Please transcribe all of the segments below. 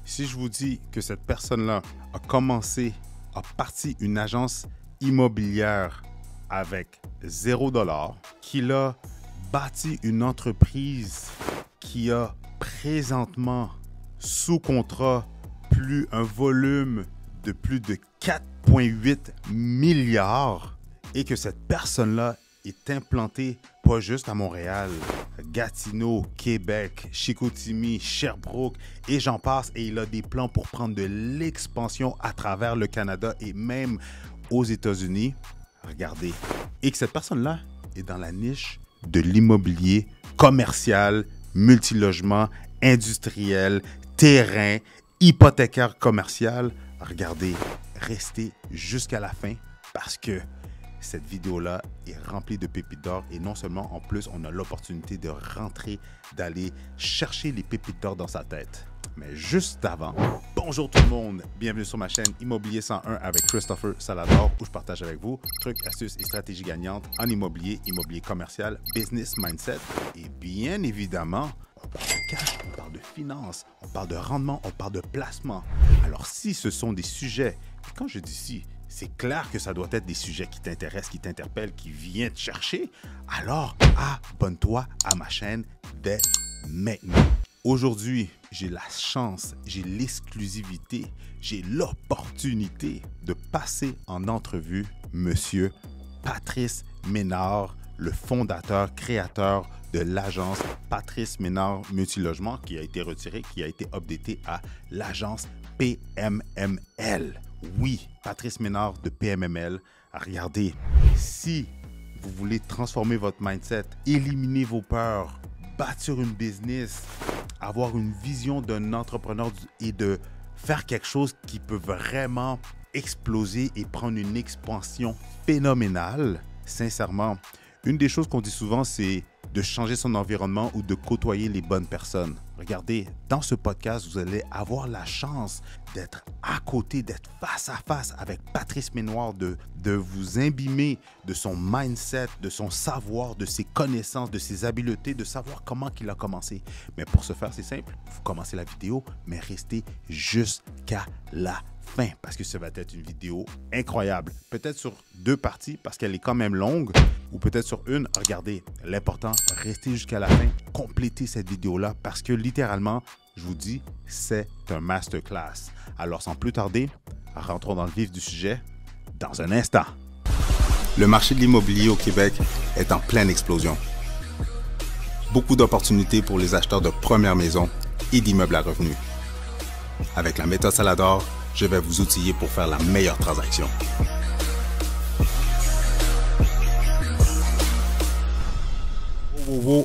Si je vous dis que cette personne-là a parti une agence immobilière avec 0 $, qu'il a bâti une entreprise qui a présentement sous contrat un volume de plus de 4,8 milliards et que cette personne-là est implantée pas juste à Montréal, Gatineau, Québec, Chicoutimi, Sherbrooke et j'en passe, et il a des plans pour prendre de l'expansion à travers le Canada et même aux États-Unis. Regardez. Et que cette personne-là est dans la niche de l'immobilier commercial, multilogement, industriel, terrain, hypothécaire commercial. Regardez, restez jusqu'à la fin parce que cette vidéo-là est remplie de pépites d'or et non seulement, en plus, on a l'opportunité de rentrer, d'aller chercher les pépites d'or dans sa tête. Mais juste avant, bonjour tout le monde, bienvenue sur ma chaîne Immobilier 101 avec Christopher Salador où je partage avec vous trucs, astuces et stratégies gagnantes en immobilier, immobilier commercial, business mindset et bien évidemment, on parle de cash, on parle de finances, on parle de rendement, on parle de placement. Alors si ce sont des sujets, quand je dis si, c'est clair que ça doit être des sujets qui t'intéressent, qui t'interpellent, qui viennent te chercher, alors abonne-toi à ma chaîne dès maintenant. Aujourd'hui, j'ai la chance, j'ai l'exclusivité, j'ai l'opportunité de passer en entrevue Monsieur Patrice Ménard, le fondateur, créateur de l'agence Patrice Ménard Multilogement qui a été retiré, qui a été updaté à l'agence PMML. Oui, Patrice Ménard de PMML. Regardez, si vous voulez transformer votre mindset, éliminer vos peurs, bâtir une business, avoir une vision d'un entrepreneur et de faire quelque chose qui peut vraiment exploser et prendre une expansion phénoménale, sincèrement, une des choses qu'on dit souvent, c'est de changer son environnement ou de côtoyer les bonnes personnes. Regardez, dans ce podcast, vous allez avoir la chance d'être à côté, d'être face à face avec Patrice Ménard, de vous imbiber de son mindset, de son savoir, de ses connaissances, de ses habiletés, de savoir comment il a commencé. Mais pour ce faire, c'est simple. Vous commencez la vidéo, mais restez jusqu'à la fin parce que ça va être une vidéo incroyable. Peut-être sur 2 parties parce qu'elle est quand même longue ou peut-être sur une. Regardez, l'important, restez jusqu'à la fin, complétez cette vidéo-là parce que littéralement, je vous dis, c'est un masterclass. Alors sans plus tarder, rentrons dans le vif du sujet dans un instant. Le marché de l'immobilier au Québec est en pleine explosion. Beaucoup d'opportunités pour les acheteurs de première maison et d'immeubles à revenus. Avec la méthode Salador, je vais vous outiller pour faire la meilleure transaction.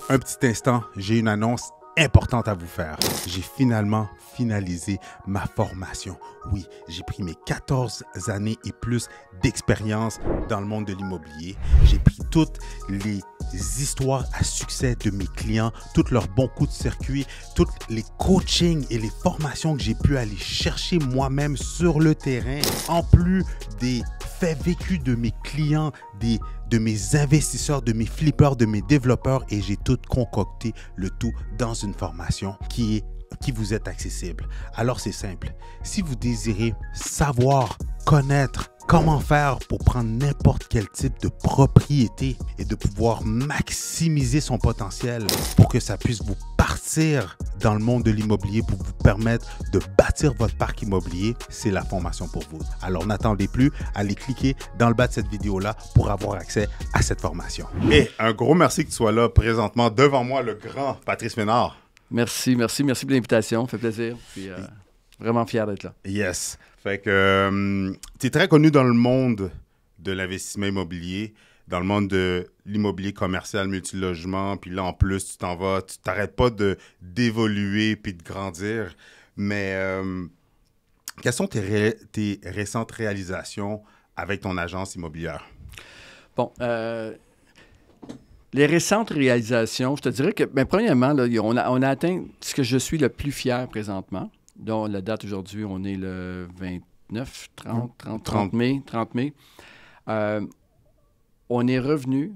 Un petit instant, j'ai une annonce importante à vous faire. J'ai finalement finalisé ma formation. Oui, j'ai pris mes 14 années et plus d'expérience dans le monde de l'immobilier. J'ai pris toutes les histoires à succès de mes clients, tous leurs bons coups de circuit, tous les coachings et les formations que j'ai pu aller chercher moi-même sur le terrain, en plus des faits vécus de mes clients, de mes investisseurs, de mes flippers, de mes développeurs, et j'ai tout concocté, le tout dans une formation qui vous est accessible. Alors c'est simple, si vous désirez savoir, connaître, comment faire pour prendre n'importe quel type de propriété et de pouvoir maximiser son potentiel pour que ça puisse vous partir dans le monde de l'immobilier pour vous permettre de bâtir votre parc immobilier, c'est la formation pour vous. Alors n'attendez plus, allez cliquer dans le bas de cette vidéo-là pour avoir accès à cette formation. Et un gros merci que tu sois là présentement devant moi, le grand Patrice Ménard. Merci pour l'invitation, ça fait plaisir. Puis, vraiment fier d'être là. Yes. Fait que tu es très connu dans le monde de l'investissement immobilier, dans le monde de l'immobilier commercial, multilogement, puis là en plus tu t'en vas, tu t'arrêtes pas d'évoluer puis de grandir. Mais quelles sont tes récentes réalisations avec ton agence immobilière? Bon, les récentes réalisations, je te dirais que, premièrement, là, on a atteint ce que je suis le plus fier présentement. dont la date aujourd'hui, on est le 29, 30 mai. On est revenu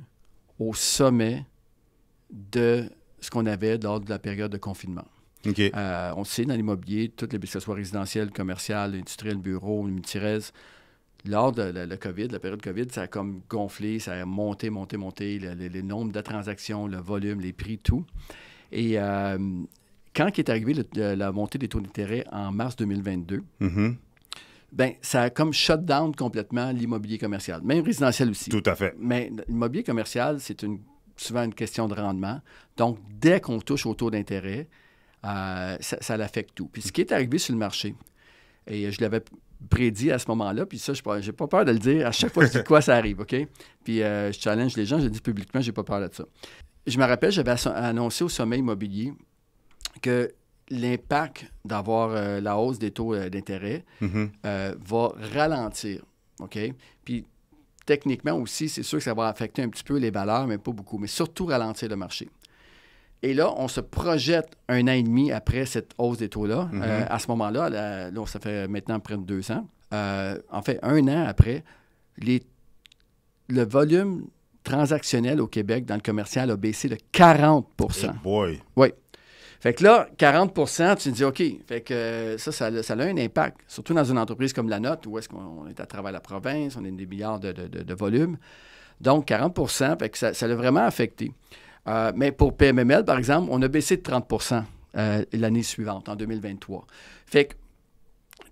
au sommet de ce qu'on avait lors de la période de confinement. OK. On sait, dans l'immobilier, que ce soit résidentiel, commercial, industriel, bureau, multirez, lors de la COVID, la période COVID, ça a comme gonflé, ça a monté, le nombre de transactions, le volume, les prix, tout. Et quand est arrivée la montée des taux d'intérêt en mars 2022, ben, ça a comme shut down complètement l'immobilier commercial, même résidentiel aussi. Tout à fait. Mais l'immobilier commercial, c'est souvent une question de rendement. Donc, dès qu'on touche au taux d'intérêt, ça l'affecte tout. Puis ce qui est arrivé sur le marché, et je l'avais prédit à ce moment-là, puis ça, j'ai pas peur de le dire. À chaque fois que je dis quoi, ça arrive, OK? Puis je challenge les gens, je le dis publiquement, j'ai pas peur de ça. Je me rappelle, j'avais annoncé au sommet immobilier que l'impact d'avoir la hausse des taux d'intérêt va ralentir, OK? Puis techniquement aussi, c'est sûr que ça va affecter un petit peu les valeurs, mais pas beaucoup, mais surtout ralentir le marché. Et là, on se projette 1 an et demi après cette hausse des taux-là. À ce moment-là, là, ça fait maintenant près de 2 ans. En fait, 1 an après, le volume transactionnel au Québec dans le commercial a baissé de 40 Hey boy. Oui. Fait que là, 40 tu te dis, OK, fait que ça a un impact, surtout dans une entreprise comme la nôtre, où est-ce qu'on est à travers la province, on a des milliards de volume. Donc, 40 fait que ça l'a vraiment affecté. Mais pour PMML, par exemple, on a baissé de 30 l'année suivante, en 2023. Fait que,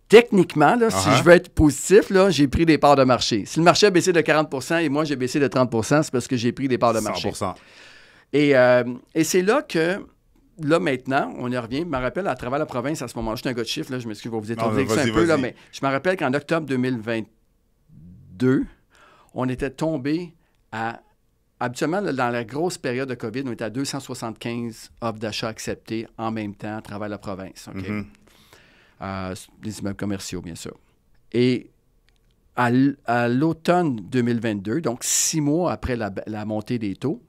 techniquement, là, si je veux être positif, là, j'ai pris des parts de marché. Si le marché a baissé de 40 et moi, j'ai baissé de 30 c'est parce que j'ai pris des parts de marché. 100%. Et c'est là que, là, maintenant, on y revient. Je me rappelle, à travers la province, à ce moment-là, je suis un gars de chiffres, là, je m'excuse, je vais vous étourdir un peu, là, mais je me rappelle qu'en octobre 2022, on était tombé à... Habituellement, dans la grosse période de COVID, on était à 275 offres d'achat acceptées en même temps à travers la province. Okay? Les immeubles commerciaux, bien sûr. Et à l'automne 2022, donc 6 mois après la montée des taux,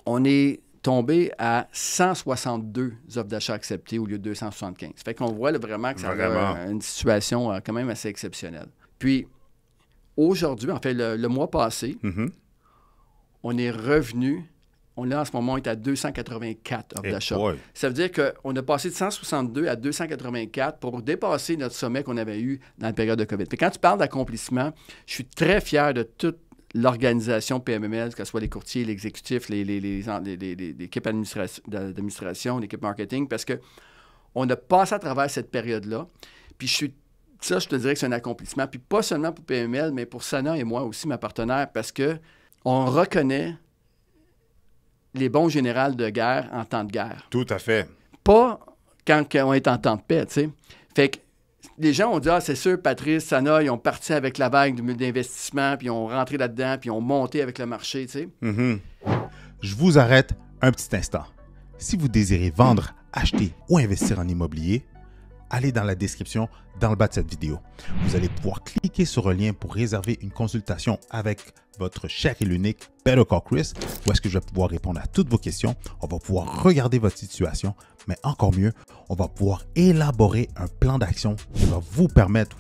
on est tombé à 162 offres d'achat acceptées au lieu de 275. Ça fait qu'on voit là, vraiment que ça a une situation quand même assez exceptionnelle. Puis, aujourd'hui, en fait, le mois passé, on est revenu, en ce moment, on est à 284 offres d'achat. Ça veut dire qu'on a passé de 162 à 284 pour dépasser notre sommet qu'on avait eu dans la période de COVID. Puis quand tu parles d'accomplissement, je suis très fier de toute l'organisation PMML, que ce soit les courtiers, l'exécutif, l'équipe d'administration, l'équipe marketing, parce qu'on a passé à travers cette période-là. Puis je te dirais que c'est un accomplissement. Puis pas seulement pour PMML, mais pour Sana et moi aussi, ma partenaire, parce que on reconnaît les bons généraux de guerre en temps de guerre. Tout à fait. Pas quand on est en temps de paix, tu sais. Fait que les gens ont dit, c'est sûr, Patrice, Sana, ils ont parti avec la vague d'investissement, puis ils ont rentré là-dedans, puis ils ont monté avec le marché, tu sais. Je vous arrête un petit instant. Si vous désirez vendre, acheter ou investir en immobilier, allez dans la description dans le bas de cette vidéo. Vous allez pouvoir cliquer sur un lien pour réserver une consultation avec votre cher et l'unique Better Call Chris, où est-ce que je vais pouvoir répondre à toutes vos questions. On va pouvoir regarder votre situation, mais encore mieux, on va pouvoir élaborer un plan d'action qui va vous permettre,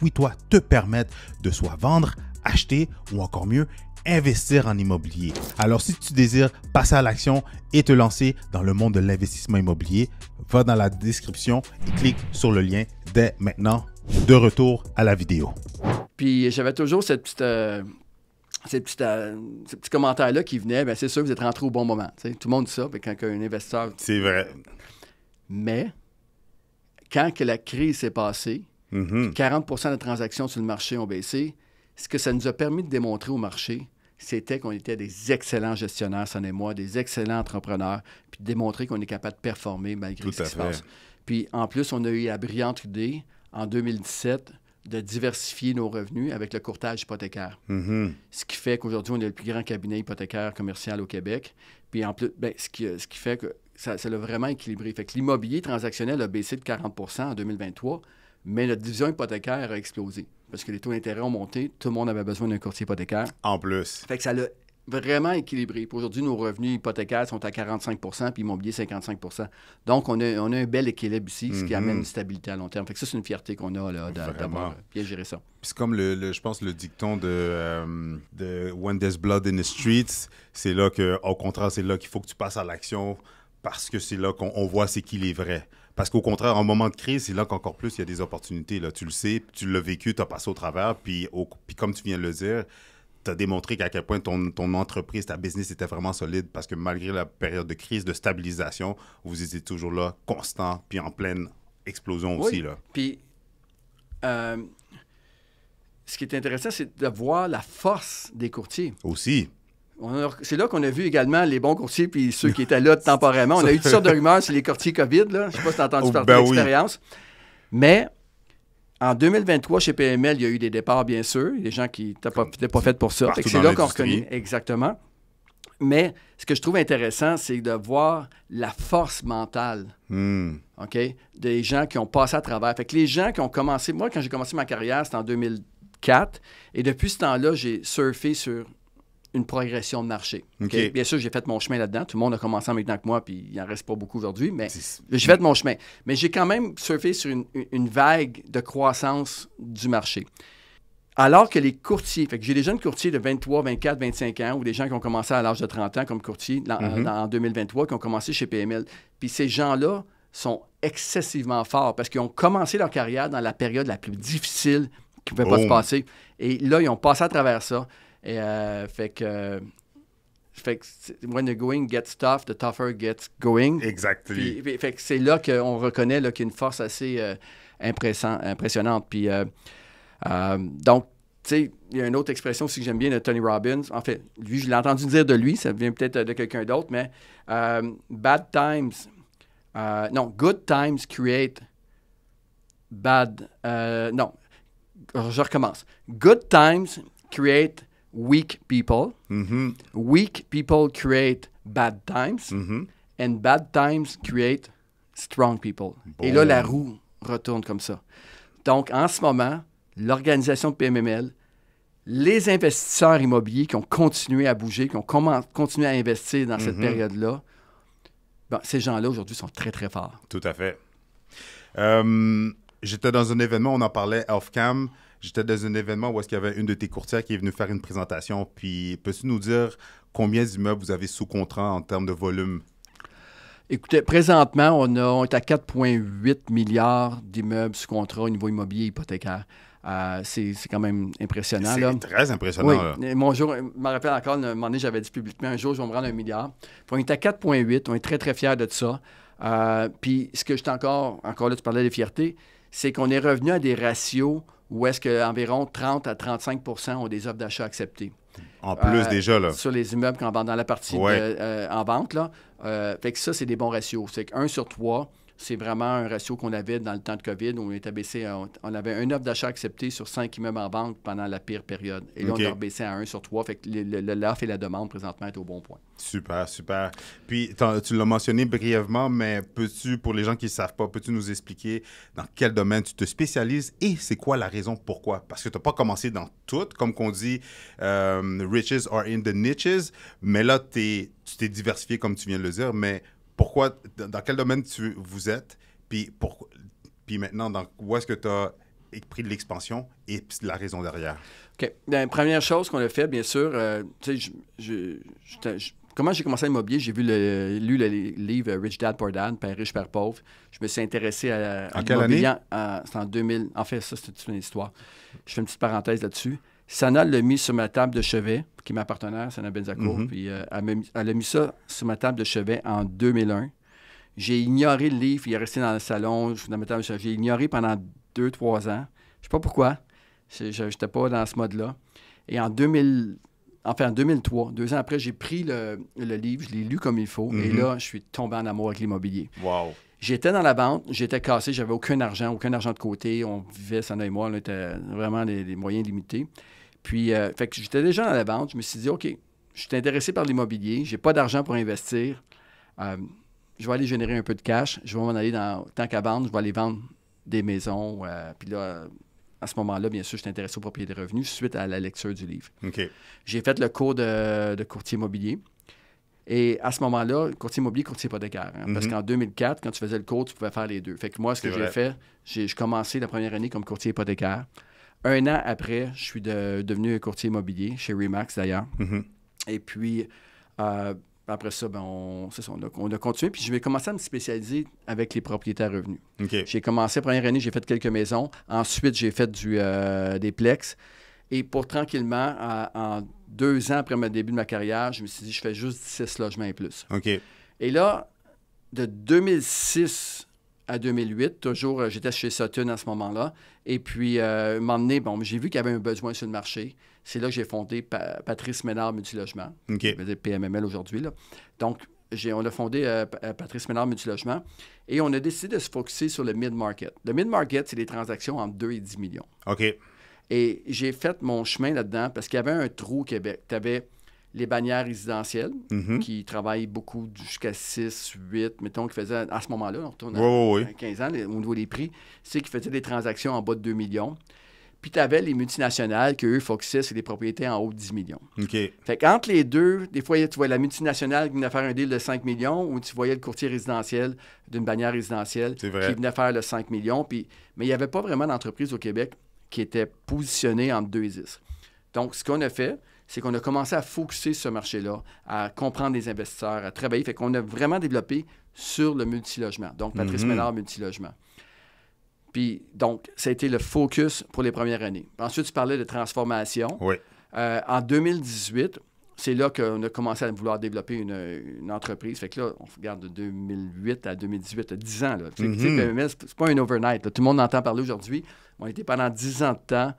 te permettre de soit vendre, acheter ou encore mieux, investir en immobilier. Alors, si tu désires passer à l'action et te lancer dans le monde de l'investissement immobilier, va dans la description et clique sur le lien dès maintenant. De retour à la vidéo. Puis, j'avais toujours ces petits commentaires-là qui venaient. Bien, c'est sûr que vous êtes rentré au bon moment. T'sais. Tout le monde dit ça, quand un investisseur... C'est vrai. Mais, quand que la crise s'est passée, 40 de transactions sur le marché ont baissé, ce que ça nous a permis de démontrer au marché, c'était qu'on était des excellents gestionnaires, Sana et moi, des excellents entrepreneurs, puis de démontrer qu'on est capable de performer malgré ce qui se passe. Puis en plus, on a eu la brillante idée, en 2017, de diversifier nos revenus avec le courtage hypothécaire. Ce qui fait qu'aujourd'hui, on est le plus grand cabinet hypothécaire commercial au Québec. Puis en plus, ce qui fait que ça l'a vraiment équilibré. Fait que l'immobilier transactionnel a baissé de 40 en 2023, mais notre division hypothécaire a explosé. Parce que les taux d'intérêt ont monté, tout le monde avait besoin d'un courtier hypothécaire. En plus. Fait que ça l'a vraiment équilibré. Puis aujourd'hui, nos revenus hypothécaires sont à 45 puis immobilier 55 Donc, on a un bel équilibre ici, ce qui amène une stabilité à long terme. Fait que ça, c'est une fierté qu'on a là, d'avoir bien géré ça. C'est comme, je pense, le dicton de When there's blood in the streets, c'est là qu'au contraire, c'est là qu'il faut que tu passes à l'action parce que c'est là qu'on voit c'est qui les vrais. Parce qu'au contraire, en moment de crise, c'est là qu'encore plus, il y a des opportunités. Là. Tu le sais, tu l'as vécu, tu as passé au travers, puis comme tu viens de le dire, tu as démontré qu'à quel point ton entreprise, ta business était vraiment solide parce que malgré la période de crise, de stabilisation, vous étiez toujours là, constant, puis en pleine explosion aussi. Là. Puis, ce qui est intéressant, c'est de voir la force des courtiers. Aussi. C'est là qu'on a vu également les bons courtiers puis ceux qui étaient là temporairement. On a eu toutes sortes de rumeurs sur les courtiers COVID. Là. Je ne sais pas si tu as entendu parler de l'expérience. Oui. Mais en 2023, chez PML, il y a eu des départs, bien sûr. Des gens qui n'étaient pas faits pour ça. C'est là qu'on reconnaît exactement. Mais ce que je trouve intéressant, c'est de voir la force mentale des gens qui ont passé à travers. Fait que les gens qui ont commencé... Moi, quand j'ai commencé ma carrière, c'était en 2004. Et depuis ce temps-là, j'ai surfé sur une progression de marché. Okay? Bien sûr, j'ai fait mon chemin là-dedans. Tout le monde a commencé en même temps que moi, puis il n'en reste pas beaucoup aujourd'hui, mais j'ai fait mon chemin. Mais j'ai quand même surfé sur une vague de croissance du marché. Alors que les courtiers, fait que j'ai des jeunes courtiers de 23, 24, 25 ans, ou des gens qui ont commencé à l'âge de 30 ans comme courtiers en 2023, qui ont commencé chez PML. Puis ces gens-là sont excessivement forts parce qu'ils ont commencé leur carrière dans la période la plus difficile qui ne pouvait pas se passer. Et là, ils ont passé à travers ça. Et fait que when the going gets tough, the tougher gets going. Exactly. Puis, fait que c'est là qu'on reconnaît là, qu'il y a une force assez impressionnante. Puis donc, tu sais, il y a une autre expression aussi que j'aime bien de Tony Robbins. En fait, lui, je l'ai entendu dire de lui, ça vient peut-être de quelqu'un d'autre, mais good times create bad... non, je recommence. Good times create weak people. Mm-hmm. Weak people create bad times. Mm-hmm. And bad times create strong people. Bon. Et là, la roue retourne comme ça. Donc, en ce moment, l'organisation de PMML, les investisseurs immobiliers qui ont continué à bouger, qui ont continué à investir dans cette période-là, bon, ces gens-là, aujourd'hui, sont très, très forts. Tout à fait. J'étais dans un événement, on en parlait off-cam. J'étais dans un événement où est-ce qu'il y avait une de tes courtières qui est venue faire une présentation. Puis, peux-tu nous dire combien d'immeubles vous avez sous contrat en termes de volume? Écoutez, présentement, on est à 4,8 milliards d'immeubles sous contrat au niveau immobilier hypothécaire. C'est quand même impressionnant. C'est très impressionnant. Oui. Mon jour, je me rappelle encore, un moment donné, j'avais dit publiquement, un jour, je vais me rendre à 1 milliard. Puis on est à 4,8. On est très, très fiers de ça. Puis, ce que je encore là, tu parlais de fierté, c'est qu'on est revenu à des ratios où est-ce qu'environ 30 à 35 % ont des offres d'achat acceptées. En plus, déjà, là. Sur les immeubles dans la partie en vente, là. Fait que ça, c'est des bons ratios. C'est que 1 sur 3, c'est vraiment un ratio qu'on avait dans le temps de COVID, où on avait un offre d'achat accepté sur 5 immeubles en vente pendant la pire période. Et là, on a rebaissé à 1 sur 3. Fait que l'offre et la demande, présentement, est au bon point. Super, super. Puis, tu l'as mentionné brièvement, mais pour les gens qui ne savent pas, peux-tu nous expliquer dans quel domaine tu te spécialises et c'est quoi la raison pourquoi? Parce que tu n'as pas commencé dans tout, comme qu'on dit, riches are in the niches, mais là, tu t'es diversifié, comme tu viens de le dire, mais pourquoi, dans quel domaine vous êtes, puis maintenant, où est-ce que tu as pris de l'expansion et la raison derrière? OK. La première chose qu'on a fait, bien sûr, comment j'ai commencé à l'immobilier? J'ai lu le livre Rich Dad, Poor Dad, Père riche, Père pauvre. Je me suis intéressé à l'immobilier. C'est en 2000. En fait, ça, c'est une histoire. Je fais une petite parenthèse là-dessus. Sana l'a mis sur ma table de chevet, qui est ma partenaire, Sana Benzacourt. Puis elle a mis ça sur ma table de chevet en 2001. J'ai ignoré le livre, il est resté dans le salon, dans ma table de chevet. J'ai ignoré pendant 2-3 ans. Je sais pas pourquoi. Je n'étais pas dans ce mode-là. Et en 2003, 2 ans après, j'ai pris le livre, je l'ai lu comme il faut. Et là, je suis tombé en amour avec l'immobilier. Wow. J'étais dans la vente, j'étais cassé, j'avais aucun argent de côté. On vivait, Sana et moi, on était vraiment des moyens limités. Puis, fait que j'étais déjà dans la vente. Je me suis dit, OK, je suis intéressé par l'immobilier. J'ai pas d'argent pour investir. Je vais aller générer un peu de cash. Je vais m'en aller tant qu'à vendre. Je vais aller vendre des maisons. Puis là, à ce moment-là, bien sûr, je suis intéressé aux propriétés de revenus suite à la lecture du livre. Okay. J'ai fait le cours de courtier immobilier. Et à ce moment-là, courtier immobilier, courtier hypothécaire. Parce qu'en 2004, quand tu faisais le cours, tu pouvais faire les deux. Fait que moi, ce que j'ai fait, j'ai commencé la première année comme courtier hypothécaire. 1 an après, je suis devenu courtier immobilier, chez Remax d'ailleurs. Et puis, Après ça, ben, on a continué. Puis je vais commencer à me spécialiser avec les propriétaires revenus. Okay. J'ai commencé, première année, j'ai fait quelques maisons. Ensuite, j'ai fait des plex. Et pour tranquillement, en 2 ans après le début de ma carrière, je me suis dit, je fais juste 16 logements et plus. OK. Et là, de 2006 à 2008, toujours, j'étais chez Sutton à ce moment-là. Et puis, un moment donné, j'ai vu qu'il y avait un besoin sur le marché. C'est là que j'ai fondé Patrice Ménard Multilogement. OK. Je veux dire PMML aujourd'hui, là. Donc, on a fondé Patrice Ménard Multilogement et on a décidé de se focusser sur le mid-market. Le mid-market, c'est des transactions entre 2 et 10 millions. OK. Et j'ai fait mon chemin là-dedans parce qu'il y avait un trou au Québec. Tu avais les bannières résidentielles qui travaillent beaucoup jusqu'à 6, 8, mettons, qui faisaient, à ce moment-là, on retourne à 15 ans, au niveau des prix, c'est qu'ils faisaient des transactions en bas de 2 millions. Puis tu avais les multinationales qui, eux, focusaient sur des propriétés en haut de 10 millions. OK. Fait qu'entre les deux, des fois, tu vois la multinationale qui venait faire un deal de 5 millions ou tu voyais le courtier résidentiel d'une bannière résidentielle qui venait faire le 5 millions. Puis, mais il n'y avait pas vraiment d'entreprise au Québec qui était positionnée entre 2 et 10. Donc, ce qu'on a fait, c'est qu'on a commencé à focuser sur ce marché-là, à comprendre les investisseurs, à travailler. Fait qu'on a vraiment développé sur le multilogement. Donc, Patrice Ménard Multilogement. Puis, donc, ça a été le focus pour les premières années. Ensuite, tu parlais de transformation. Oui. En 2018, c'est là qu'on a commencé à vouloir développer une entreprise. Fait que là, on regarde de 2008 à 2018, 10 ans. Là. PMML, c'est pas un overnight. Là. Tout le monde entend parler aujourd'hui. On était pendant 10 ans de temps.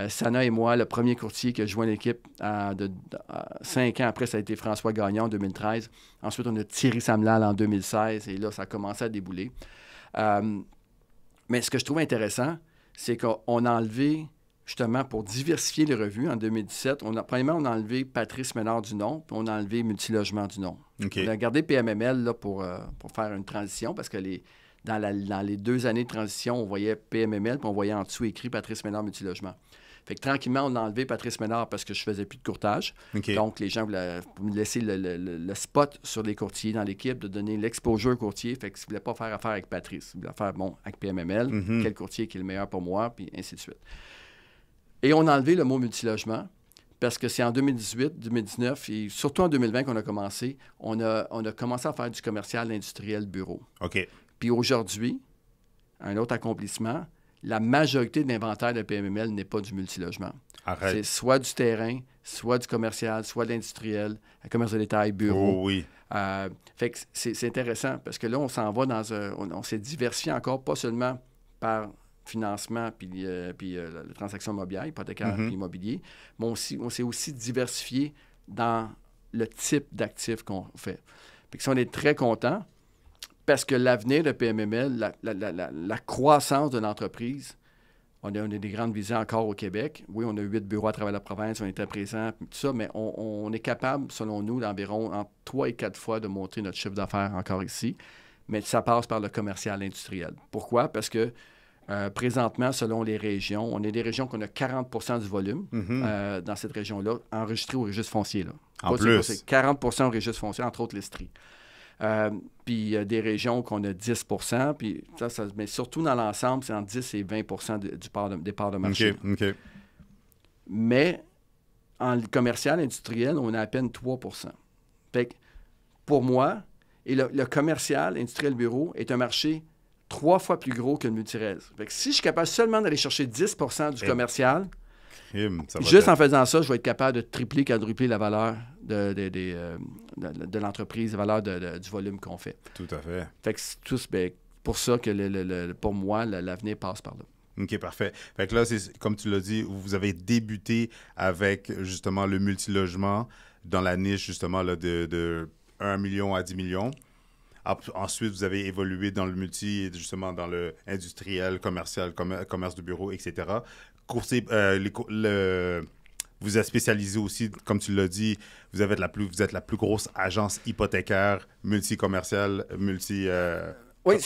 Sana et moi, le premier courtier qui a joint l'équipe 5 ans après, ça a été François Gagnon en 2013. Ensuite, on a Thierry Samlal en 2016 et là, ça a commencé à débouler. Mais ce que je trouve intéressant, c'est qu'on a enlevé, justement, pour diversifier les revues en 2017, premièrement, on a enlevé Patrice Ménard du nom, puis on a enlevé Multilogement du nom. Okay. On a gardé PMML là, pour faire une transition parce que dans les 2 années de transition, on voyait PMML, puis on voyait en dessous écrit Patrice Ménard Multilogement. Fait que tranquillement, on a enlevé Patrice Ménard parce que je faisais plus de courtage. Okay. Donc, les gens voulaient me laisser le spot sur les courtiers dans l'équipe, de donner l'exposure courtier. Fait qu'ils ne voulaient pas faire affaire avec Patrice. Ils voulaient faire, avec PMML, quel courtier qui est le meilleur pour moi, puis ainsi de suite. Et on a enlevé le mot multilogement parce que c'est en 2018, 2019 et surtout en 2020 qu'on a commencé. On a commencé à faire du commercial industriel bureau. OK. Puis aujourd'hui, un autre accomplissement, la majorité de l'inventaire de PMML n'est pas du multilogement. Arrête. C'est soit du terrain, soit du commercial, soit de l'industriel, le commerce de détail, bureau. Oh oui. Fait que c'est intéressant parce que là, on s'en va dans on s'est diversifié encore, pas seulement par financement puis la transaction immobilière, hypothécaire puis immobilier, mais on s'est aussi diversifié dans le type d'actifs qu'on fait. Puis que ça, on est très content. Parce que l'avenir de PMML, la croissance de l'entreprise, on a des grandes visées encore au Québec. Oui, on a 8 bureaux à travers la province, on est très présent, tout ça, mais on est capable, selon nous, d'environ entre 3 et 4 fois de monter notre chiffre d'affaires encore ici. Mais ça passe par le commercial industriel. Pourquoi? Parce que présentement, selon les régions, on est des régions qu'on a 40 du volume dans cette région-là, enregistré au registre foncier. Là. En plus. C'est 40 au registre foncier, entre autres l'Estrie. Puis des régions qu'on a 10 puis mais surtout dans l'ensemble, c'est entre 10 et 20 des parts de marché. OK. Mais en commercial industriel, on a à peine 3 Fait que pour moi, et le commercial industriel bureau est un marché 3 fois plus gros que le multirésidence. Fait que si je suis capable seulement d'aller chercher 10 du commercial, juste en faisant ça, je vais être capable de tripler, quadrupler la valeur de l'entreprise, la valeur du volume qu'on fait. Tout à fait. Fait que c'est tous pour ça que pour moi, l'avenir passe par là. OK, parfait. Fait que là, c'est comme tu l'as dit, vous avez débuté avec justement le multilogement dans la niche justement là, de 1 million à 10 millions. Ensuite, vous avez évolué dans le multi, justement dans le industriel, commercial, commerce de bureau, etc. Vous êtes spécialisé aussi, comme tu l'as dit, vous êtes la plus grosse agence hypothécaire, multi-commerciale,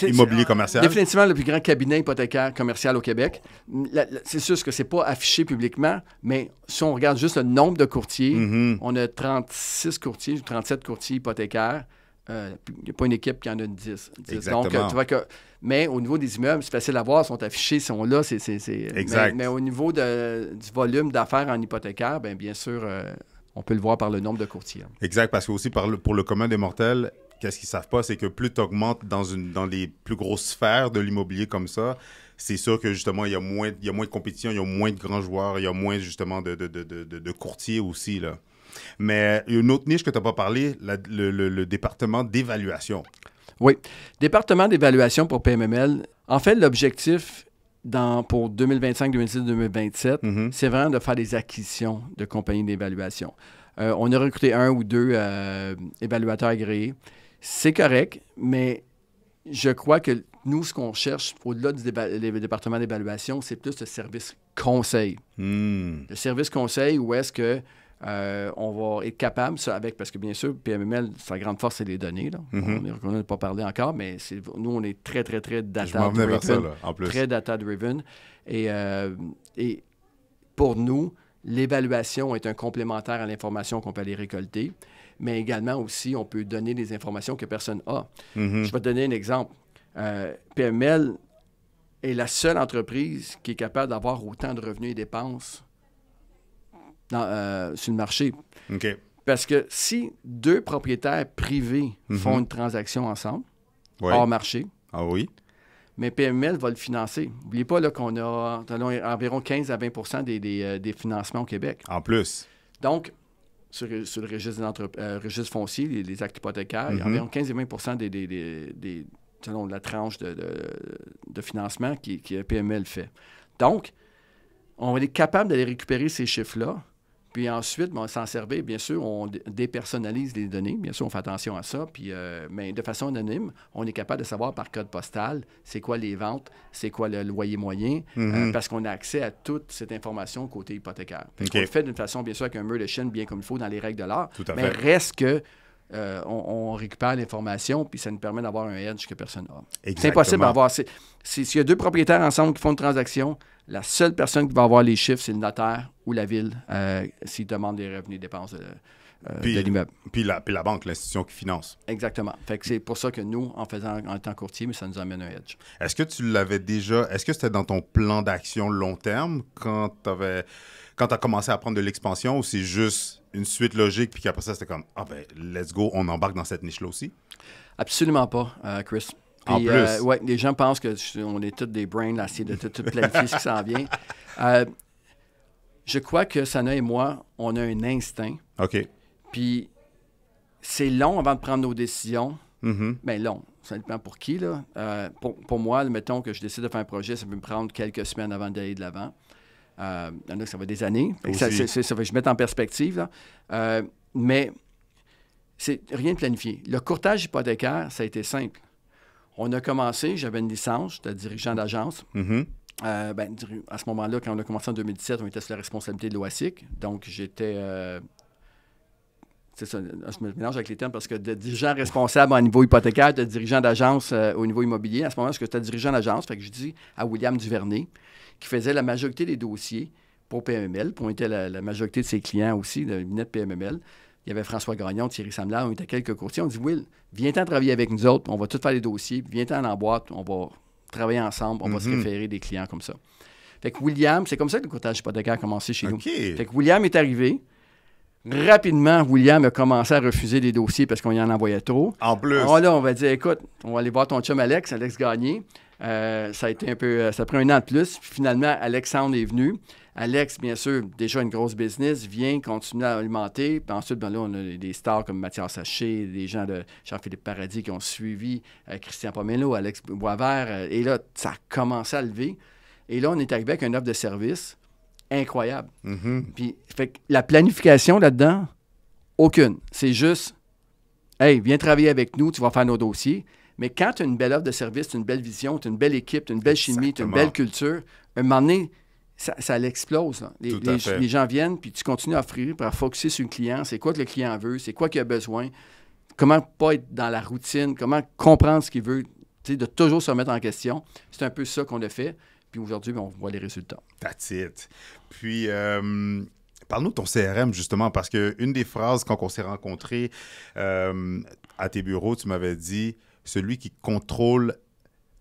immobilier commercial. Définitivement le plus grand cabinet hypothécaire commercial au Québec. C'est sûr que ce n'est pas affiché publiquement, mais si on regarde juste le nombre de courtiers, on a 36 courtiers, 37 courtiers hypothécaires. Il n'y a pas une équipe qui en a 10. Exactement. Donc, tu vois que... Mais au niveau des immeubles, c'est facile à voir, ils sont affichés, ils sont là. Exact. Mais au niveau du volume d'affaires en hypothécaire, bien sûr, On peut le voir par le nombre de courtiers. Exact, parce que aussi pour le commun des mortels, qu'est-ce qu'ils ne savent pas, c'est que plus tu augmentes dans les plus grosses sphères de l'immobilier comme ça, c'est sûr que justement, il y a moins de compétition, il y a moins de grands joueurs, il y a moins justement de courtiers aussi, là. Mais une autre niche que tu n'as pas parlé, le département d'évaluation. Oui. Département d'évaluation pour PMML. En fait, l'objectif pour 2025, 2026, 2027, c'est vraiment de faire des acquisitions de compagnies d'évaluation. On a recruté 1 ou 2 évaluateurs agréés. C'est correct, mais je crois que nous, ce qu'on cherche au-delà du département d'évaluation, c'est plus le service conseil. Le service conseil où est-ce que on va être capable, parce que bien sûr, PMML, sa grande force, c'est les données. Là. On n'a pas parlé encore, mais nous, on est très, très, très data-driven. vers ça, là, en plus. Très data-driven. Et pour nous, l'évaluation est un complémentaire à l'information qu'on peut aller récolter, mais également aussi, on peut donner des informations que personne n'a. Je vais te donner un exemple. PMML est la seule entreprise qui est capable d'avoir autant de revenus et dépenses sur le marché. OK. Parce que si 2 propriétaires privés font une transaction ensemble, hors marché, mais PMML va le financer. N'oubliez pas là, qu'on a environ 15 à 20 des financements au Québec. En plus. Donc, sur le registre foncier, les actes hypothécaires, il y a environ 15 et 20 selon la tranche de financement que PMML fait. Donc, on va être capable d'aller récupérer ces chiffres-là. Puis ensuite, on va s'en servir. Bien sûr, on dépersonnalise les données. Bien sûr, on fait attention à ça. Puis, mais de façon anonyme, on est capable de savoir par code postal c'est quoi les ventes, c'est quoi le loyer moyen, parce qu'on a accès à toute cette information côté hypothécaire. On le fait d'une façon, bien sûr, avec un mur de chaîne bien comme il faut dans les règles de l'art. Mais reste que on récupère l'information, puis ça nous permet d'avoir un edge que personne n'a. C'est impossible d'avoir. S'il y a 2 propriétaires ensemble qui font une transaction, la seule personne qui va avoir les chiffres, c'est le notaire ou la ville s'il demande des revenus et dépenses de l'immeuble. Puis la banque, l'institution qui finance. Exactement. Fait que c'est pour ça que nous, en étant courtier, mais ça nous amène un edge. Est-ce que tu l'avais déjà... Est-ce que c'était dans ton plan d'action long terme quand tu as commencé à prendre de l'expansion, ou c'est juste une suite logique puis qu'après ça, c'était comme « Ah ben, let's go, on embarque dans cette niche-là aussi ». Absolument pas, Chris. Puis, en plus. Ouais, les gens pensent qu'on est tous des brains, là, de tout planifier ce qui s'en vient. Je crois que Sana et moi, on a un instinct. OK. Puis, c'est long avant de prendre nos décisions. Bien, long. Ça dépend pour qui, là. Pour moi, mettons que je décide de faire un projet, ça peut me prendre quelques semaines avant d'aller de l'avant. Il y en a que ça va des années. Ça va, je mets en perspective, là. Mais c'est rien de planifié. Le courtage hypothécaire, ça a été simple. On a commencé, j'avais une licence, j'étais dirigeant d'agence. À ce moment-là, quand on a commencé en 2017, on était sur la responsabilité de l'OASIC. Donc, j'étais... c'est ça, je me mélange avec les termes parce que de dirigeant responsable au niveau hypothécaire, de dirigeant d'agence au niveau immobilier, à ce moment-là, j'étais dirigeant d'agence, fait que je dis à William Duvernay, qui faisait la majorité des dossiers pour PMML, puis on était la majorité de ses clients aussi, de Minette PMML. Il y avait François Gagnon, Thierry Samlard, on était quelques courtiers. On dit, Will, viens-t'en travailler avec nous autres, on va tout faire les dossiers, viens-t'en en boîte, on va travailler ensemble, on va se référer des clients comme ça. Fait que William, c'est comme ça que le courtage hypothécaire a commencé chez nous. Fait que William est arrivé. Rapidement, William a commencé à refuser des dossiers parce qu'on y en envoyait trop. En plus. Alors là, on va dire, écoute, on va aller voir ton chum Alex Gagné. Ça a été un peu, ça a pris 1 an de plus. Puis finalement, Alexandre est venu. Alex, bien sûr, déjà une grosse business, vient continuer à alimenter. Puis ensuite, ben là, on a des stars comme Mathias Saché, des gens de Jean-Philippe Paradis qui ont suivi, Christian Pomelo, Alex Boisvert. Et là, ça a commencé à lever. Et là, on est arrivé avec une offre de service incroyable. Puis, fait que la planification là-dedans, aucune. C'est juste, hey, viens travailler avec nous, tu vas faire nos dossiers. Mais quand tu as une belle offre de service, tu as une belle vision, tu as une belle équipe, tu as une belle chimie, tu as une belle culture, à un moment donné, ça l'explose. Là. Les gens viennent, puis tu continues à offrir, à focusser sur le client. C'est quoi que le client veut? C'est quoi qu'il a besoin? Comment pas être dans la routine? Comment comprendre ce qu'il veut? De toujours se remettre en question. C'est un peu ça qu'on a fait. Puis aujourd'hui, on voit les résultats. That's it. Puis, parle-nous de ton CRM, justement, parce qu'une des phrases, quand on s'est rencontrés à tes bureaux, tu m'avais dit « Celui qui contrôle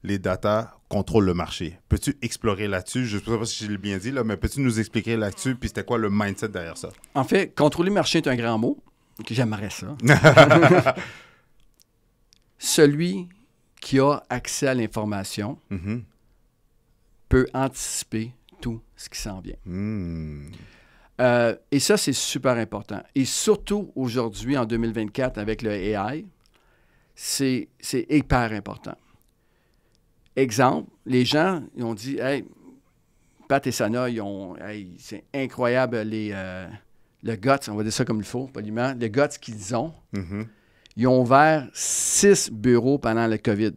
les data contrôlent le marché. Peux-tu explorer là-dessus? Je ne sais pas si je l'ai bien dit, là, mais peux-tu nous expliquer là-dessus? Puis c'était quoi le mindset derrière ça? En fait, contrôler le marché est un grand mot. J'aimerais ça. Celui qui a accès à l'information peut anticiper tout ce qui s'en vient. Et ça, c'est super important. Et surtout aujourd'hui, en 2024, avec le AI, c'est hyper important. Exemple, les gens, ils ont dit, « Hey, Pat et Sana, c'est incroyable, le guts, on va dire ça comme il faut, poliment, le guts qu'ils ont. Ils ont ouvert 6 bureaux pendant le COVID.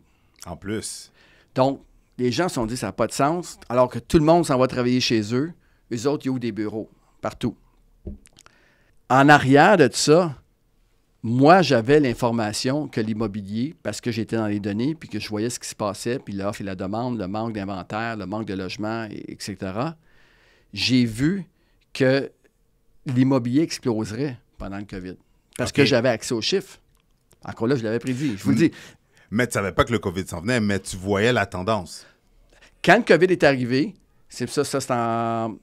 En plus. Donc, les gens se sont dit, ça n'a pas de sens, alors que tout le monde s'en va travailler chez eux. Eux autres, ils ouvrent des bureaux partout. En arrière de ça, moi, j'avais l'information que l'immobilier, parce que j'étais dans les données, puis que je voyais ce qui se passait, puis l'offre et la demande, le manque d'inventaire, le manque de logement, etc., j'ai vu que l'immobilier exploserait pendant le COVID. Parce que j'avais accès aux chiffres. Encore là, je l'avais prédit. Je vous le dis. Mais tu ne savais pas que le COVID s'en venait, mais tu voyais la tendance. Quand le COVID est arrivé, c'est en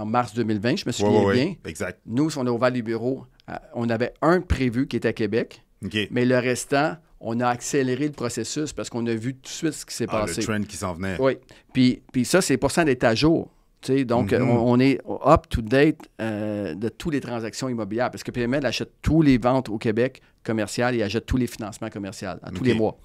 mars 2020, je me souviens bien. Exact. Nous, on a ouvert les bureaux. On avait un prévu qui était à Québec, mais le restant, on a accéléré le processus parce qu'on a vu tout de suite ce qui s'est passé. Le trend qui s'en venait. Oui. Puis ça, c'est pour ça d'être à jour. Donc, on est up-to-date de toutes les transactions immobilières parce que PML achète tous les ventes au Québec commerciales et achète tous les financements commerciaux à tous les mois.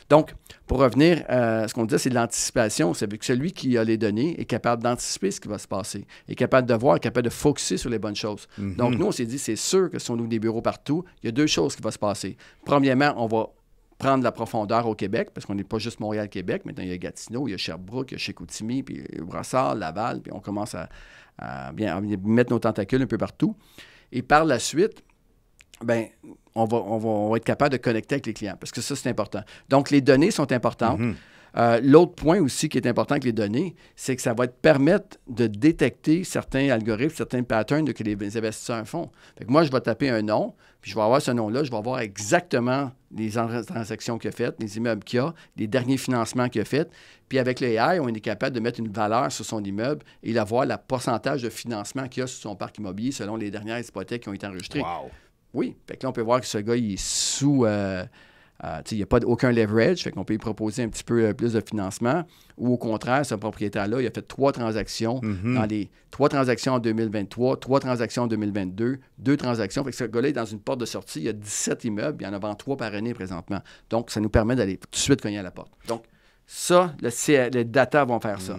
Donc, pour revenir à ce qu'on disait, c'est de l'anticipation. C'est que celui qui a les données est capable d'anticiper ce qui va se passer, est capable de voir, est capable de focusser sur les bonnes choses. Donc, nous, on s'est dit, c'est sûr que si on ouvre des bureaux partout, il y a 2 choses qui vont se passer. Premièrement, on va prendre la profondeur au Québec, parce qu'on n'est pas juste Montréal-Québec. Maintenant, il y a Gatineau, il y a Sherbrooke, il y a Chicoutimi, puis Brossard, Laval, puis on commence à bien mettre nos tentacules un peu partout. Et par la suite, bien, on va être capable de connecter avec les clients, parce que ça, c'est important. Donc, les données sont importantes. L'autre point aussi qui est important avec les données, c'est que ça va te permettre de détecter certains algorithmes, certains patterns que les investisseurs font. Fait que moi, je vais taper un nom, puis je vais avoir ce nom-là, je vais voir exactement les transactions qu'il a faites, les immeubles qu'il a, les derniers financements qu'il a faits. Puis avec l'AI, on est capable de mettre une valeur sur son immeuble et avoir le pourcentage de financement qu'il y a sur son parc immobilier selon les dernières hypothèques qui ont été enregistrées. Wow. Oui, fait que là, on peut voir que ce gars, il est sous... il n'y a pas aucun leverage, fait qu'on peut lui proposer un petit peu plus de financement. Ou au contraire, ce propriétaire-là, il a fait 3 transactions dans les 3 transactions en 2023, 3 transactions en 2022, 2 transactions. Fait que ce gars-là est dans une porte de sortie. Il y a 17 immeubles, il y en a 23 par année présentement. Donc, ça nous permet d'aller tout de suite cogner à la porte. Donc, ça, les data vont faire ça.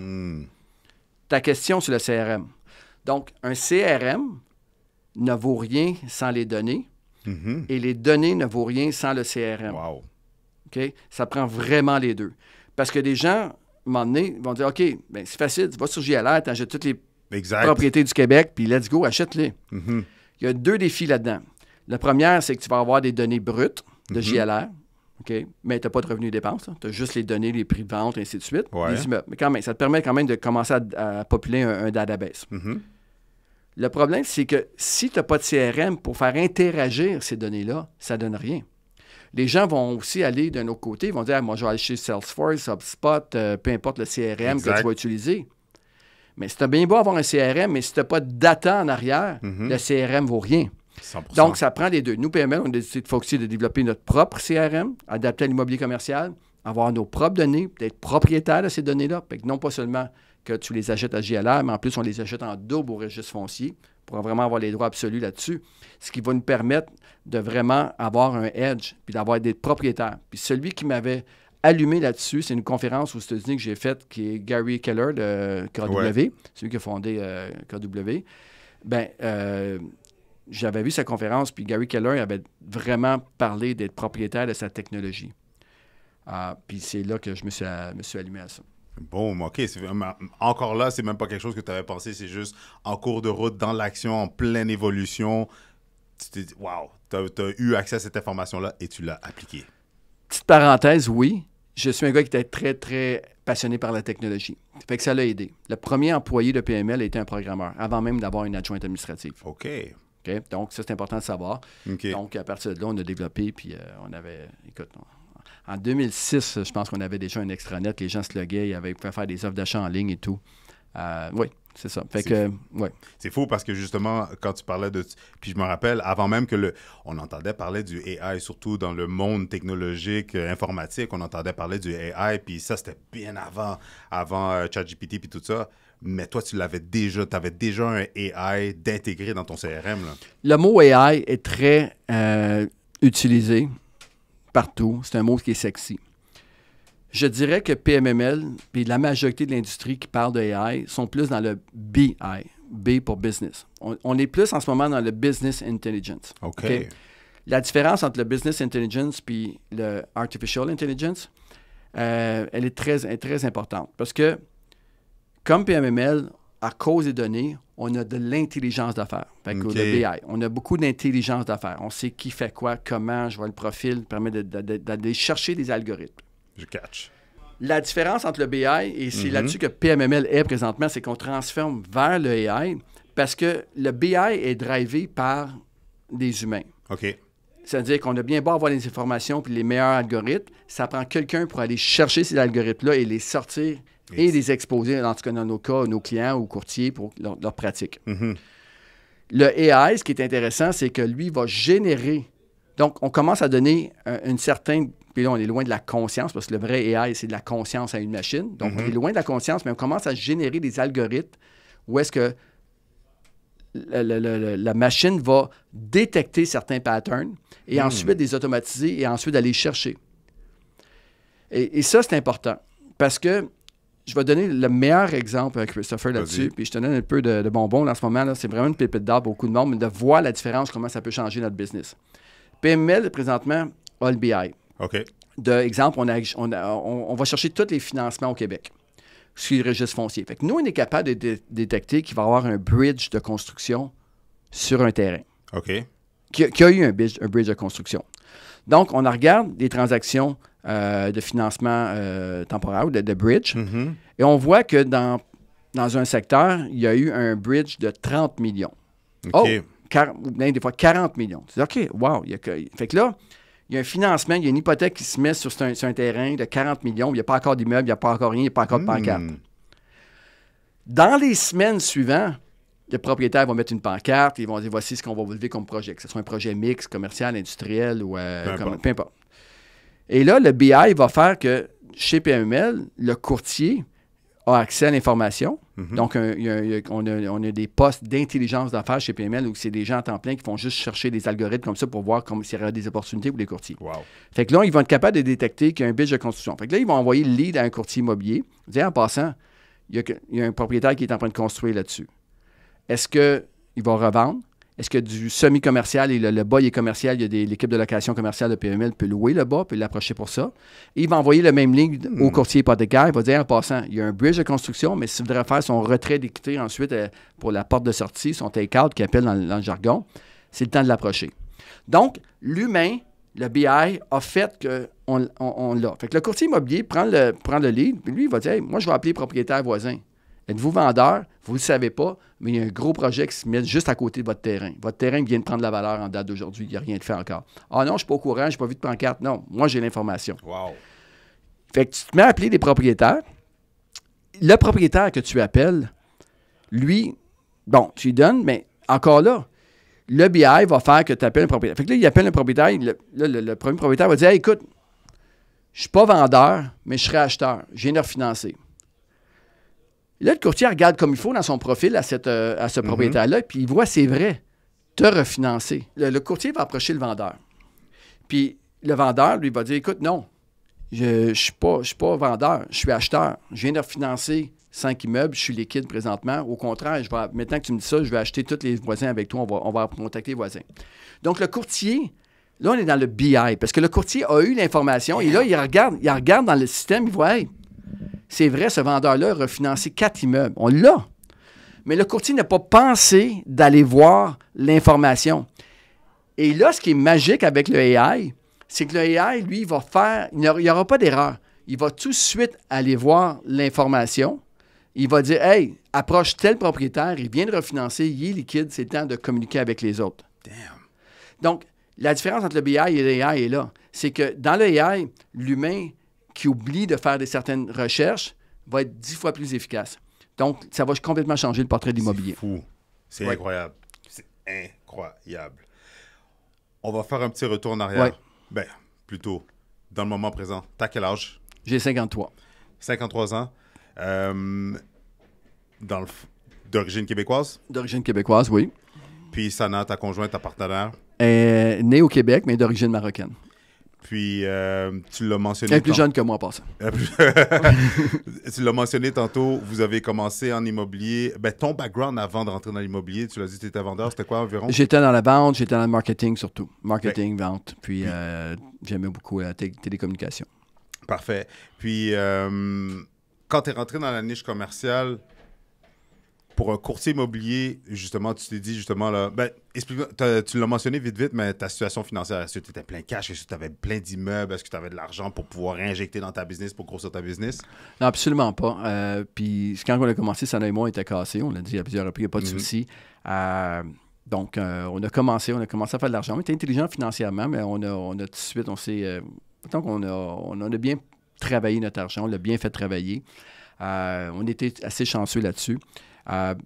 Ta question sur le CRM. Donc, un CRM ne vaut rien sans les données. Et les données ne vaut rien sans le CRM. Wow. OK? Ça prend vraiment les deux. Parce que des gens, à un moment donné, vont dire, OK, ben c'est facile, tu vas sur JLR, tu achètes toutes les propriétés du Québec, puis let's go, achète-les. Il y a 2 défis là-dedans. La première, c'est que tu vas avoir des données brutes de JLR, OK? Mais tu n'as pas de revenus et dépenses. Tu as juste les données, les prix de vente, et ainsi de suite. Les immeubles. Mais quand même, ça te permet quand même de commencer à populer un database. Le problème, c'est que si tu n'as pas de CRM pour faire interagir ces données-là, ça ne donne rien. Les gens vont aussi aller d'un autre côté, ils vont dire moi, je vais aller chez Salesforce, HubSpot, peu importe le CRM que tu vas utiliser. Mais c'est bien beau avoir un CRM, mais si tu n'as pas de data en arrière, le CRM ne vaut rien. 100%. Donc, ça prend les deux. Nous, PML, on a décidé de focuser de développer notre propre CRM, adapté à l'immobilier commercial, avoir nos propres données, d'être propriétaire de ces données-là. Fait que non pas seulement que tu les achètes à JLR, mais en plus, on les achète en double au registre foncier pour vraiment avoir les droits absolus là-dessus, ce qui va nous permettre de vraiment avoir un edge puis d'avoir des propriétaires. Puis celui qui m'avait allumé là-dessus, c'est une conférence aux États-Unis que j'ai faite qui est Gary Keller de KW, celui qui a fondé KW. J'avais vu sa conférence, puis Gary Keller avait vraiment parlé d'être propriétaire de sa technologie. Puis c'est là que je me suis allumé à ça. Bon, OK. Encore là, c'est même pas quelque chose que tu avais pensé. C'est juste en cours de route, dans l'action, en pleine évolution. Tu t'es dit, wow, tu as eu accès à cette information-là et tu l'as appliquée. Petite parenthèse, oui. Je suis un gars qui était très, très passionné par la technologie. Fait que ça l'a aidé. Le premier employé de PML était un programmeur, avant même d'avoir une adjointe administrative. OK. Donc, ça, c'est important de savoir. Okay. Donc, à partir de là, on a développé, puis on avait... Écoute, en 2006, je pense qu'on avait déjà un extranet, les gens se loguaient, ils pouvaient faire des offres d'achat en ligne et tout. Oui, c'est ça. Fait que, ouais. C'est fou parce que justement, quand tu parlais de... Puis je me rappelle, avant même que on entendait parler du AI, surtout dans le monde technologique, informatique, on entendait parler du AI, puis ça, c'était bien avant ChatGPT puis tout ça. Mais toi, tu avais déjà un AI d'intégrer dans ton CRM, là. Le mot AI est très utilisé partout. C'est un mot qui est sexy. Je dirais que PMML, puis la majorité de l'industrie qui parle de AI, sont plus dans le BI, B pour business. On est plus en ce moment dans le business intelligence. OK. Okay? La différence entre le business intelligence puis le artificial intelligence, elle est très importante. Parce que, comme PMML, à cause des données, on a de l'intelligence d'affaires. Fait que le BI, on a beaucoup d'intelligence d'affaires. On sait qui fait quoi, comment, je vois le profil, permet d'aller chercher des algorithmes. Je catch. La différence entre le BI, et c'est là-dessus que PMML est présentement, c'est qu'on transforme vers le AI parce que le BI est drivé par des humains. OK. C'est-à-dire qu'on a bien beau avoir les informations puis les meilleurs algorithmes, ça prend quelqu'un pour aller chercher ces algorithmes-là et les sortir et les exposer, en tout cas dans nos cas, nos clients ou courtiers pour leur pratique. Le AI, ce qui est intéressant, c'est que lui va générer. Donc, on commence à donner une certaine... Puis là, on est loin de la conscience, parce que le vrai AI, c'est de la conscience à une machine. Donc, on est loin de la conscience, mais on commence à générer des algorithmes où est-ce que la machine va détecter certains patterns et ensuite les automatiser et ensuite aller chercher. Et ça, c'est important. Parce que je vais donner le meilleur exemple, Christopher, là-dessus. Puis je te donne un peu de bonbons en ce moment. Là. C'est vraiment une pépite d'or pour beaucoup de monde, mais de voir la différence, comment ça peut changer notre business. PML, présentement, a le BI. OK. Exemple, on va chercher tous les financements au Québec sur le registre foncier. Fait que nous, on est capable de détecter qu'il va y avoir un bridge de construction sur un terrain. OK. Qu'il y a eu un bridge de construction. Donc, on regarde les transactions de financement temporaire, de bridge, et on voit que dans un secteur, il y a eu un bridge de 30 millions. OK. Des fois 40 millions. Tu dis, OK, wow. Fait que là, il y a un financement, il y a une hypothèque qui se met sur un terrain de 40 millions. Il n'y a pas encore d'immeuble, il n'y a pas encore rien, il n'y a pas encore de pancarte. Dans les semaines suivantes, le propriétaire va mettre une pancarte, ils vont dire voici ce qu'on va vous lever comme projet, que ce soit un projet mixte, commercial, industriel ou peu importe. Et là, le BI va faire que chez PMML, le courtier a accès à l'information. Donc, on a des postes d'intelligence d'affaires chez PMML où c'est des gens à temps plein qui font juste chercher des algorithmes comme ça pour voir s'il y aurait des opportunités pour les courtiers. Wow. Fait que là, ils vont être capables de détecter qu'il y a un bridge de construction. Fait que là, ils vont envoyer le lead à un courtier immobilier. Dire, en passant, il y a un propriétaire qui est en train de construire là-dessus. Est-ce qu'il va revendre? Est-ce que du semi-commercial et le bas, il est commercial, il y a l'équipe de location commerciale de PMML peut louer le bas, peut l'approcher pour ça. Et il va envoyer le même ligne au courtier hypothécaire. Il va dire, en passant, il y a un bridge de construction, mais s'il voudrait faire son retrait d'équité ensuite pour la porte de sortie, son take-out qu'il appelle dans le jargon, c'est le temps de l'approcher. Donc, l'humain, le BI, a fait qu'on l'a. Fait que le courtier immobilier prend le lead, puis lui, il va dire, hey, moi, je vais appeler propriétaire voisin. Êtes-vous vendeur? Vous ne le savez pas, mais il y a un gros projet qui se met juste à côté de votre terrain. Votre terrain vient de prendre la valeur en date d'aujourd'hui. Il n'y a rien de fait encore. Ah non, je ne suis pas au courant, je n'ai pas vu de pancarte. Non, moi, j'ai l'information. Wow. Fait que tu te mets à appeler des propriétaires. Le propriétaire que tu appelles, lui, bon, tu lui donnes, mais encore là, le BI va faire que tu appelles un propriétaire. Fait que là, il appelle un propriétaire. Le premier propriétaire va dire, hey, écoute, je ne suis pas vendeur, mais je serai acheteur. Je viens de refinancer. Là, le courtier regarde comme il faut dans son profil à ce propriétaire-là, puis il voit, c'est vrai, te refinancer. Le courtier va approcher le vendeur. Puis le vendeur, lui, va dire, écoute, non, je ne suis pas vendeur, je suis acheteur. Je viens de refinancer 5 immeubles, je suis liquide présentement. Au contraire, maintenant que tu me dis ça, je vais acheter tous les voisins avec toi, on va contacter les voisins. Donc, le courtier, là, on est dans le BI, parce que le courtier a eu l'information, et là, il regarde dans le système, il voit, hey, c'est vrai, ce vendeur-là a refinancé 4 immeubles. On l'a. Mais le courtier n'a pas pensé d'aller voir l'information. Et là, ce qui est magique avec le AI, c'est que le AI, lui, va faire... Il n'y aura pas d'erreur. Il va tout de suite aller voir l'information. Il va dire, hey, approche tel propriétaire, il vient de refinancer, il est liquide, c'est le temps de communiquer avec les autres. Damn. Donc, la différence entre le BI et le AI est là. c'est que dans le AI, l'humain qui oublie de faire certaines recherches va être 10 fois plus efficace. Donc, ça va complètement changer le portrait de l'immobilier. C'est fou. C'est incroyable. C'est incroyable. On va faire un petit retour en arrière. Ouais. Ben, plutôt dans le moment présent. T'as quel âge? J'ai 53. 53 ans. D'origine québécoise? D'origine québécoise, oui. Puis Sana, ta conjointe, ta partenaire? Née au Québec, mais d'origine marocaine. Puis, tu l'as mentionné... Elle est plus jeune que moi, en passant. Tu l'as mentionné tantôt, vous avez commencé en immobilier. Ben, ton background avant de rentrer dans l'immobilier, tu l'as dit que tu étais vendeur, c'était quoi environ? J'étais dans la vente, j'étais dans le marketing surtout. Marketing, vente. Puis, j'aimais beaucoup la télécommunication. Parfait. Puis, quand tu es rentré dans la niche commerciale, pour un courtier immobilier, justement, tu t'es dit, justement, là, ben, explique-moi, tu l'as mentionné vite, mais ta situation financière, est-ce que tu étais plein cash? Est-ce que tu avais plein d'immeubles? Est-ce que tu avais de l'argent pour pouvoir réinjecter dans ta business, pour grossir ta business? Non, absolument pas. Puis quand on a commencé, Sana et moi, on était cassés. On l'a dit à plusieurs reprises, il n'y a pas de souci. Donc, on a commencé à faire de l'argent. On était intelligent financièrement, mais on a tout de suite, donc, on a bien travaillé notre argent, on l'a bien fait travailler. On était assez chanceux là-dessus.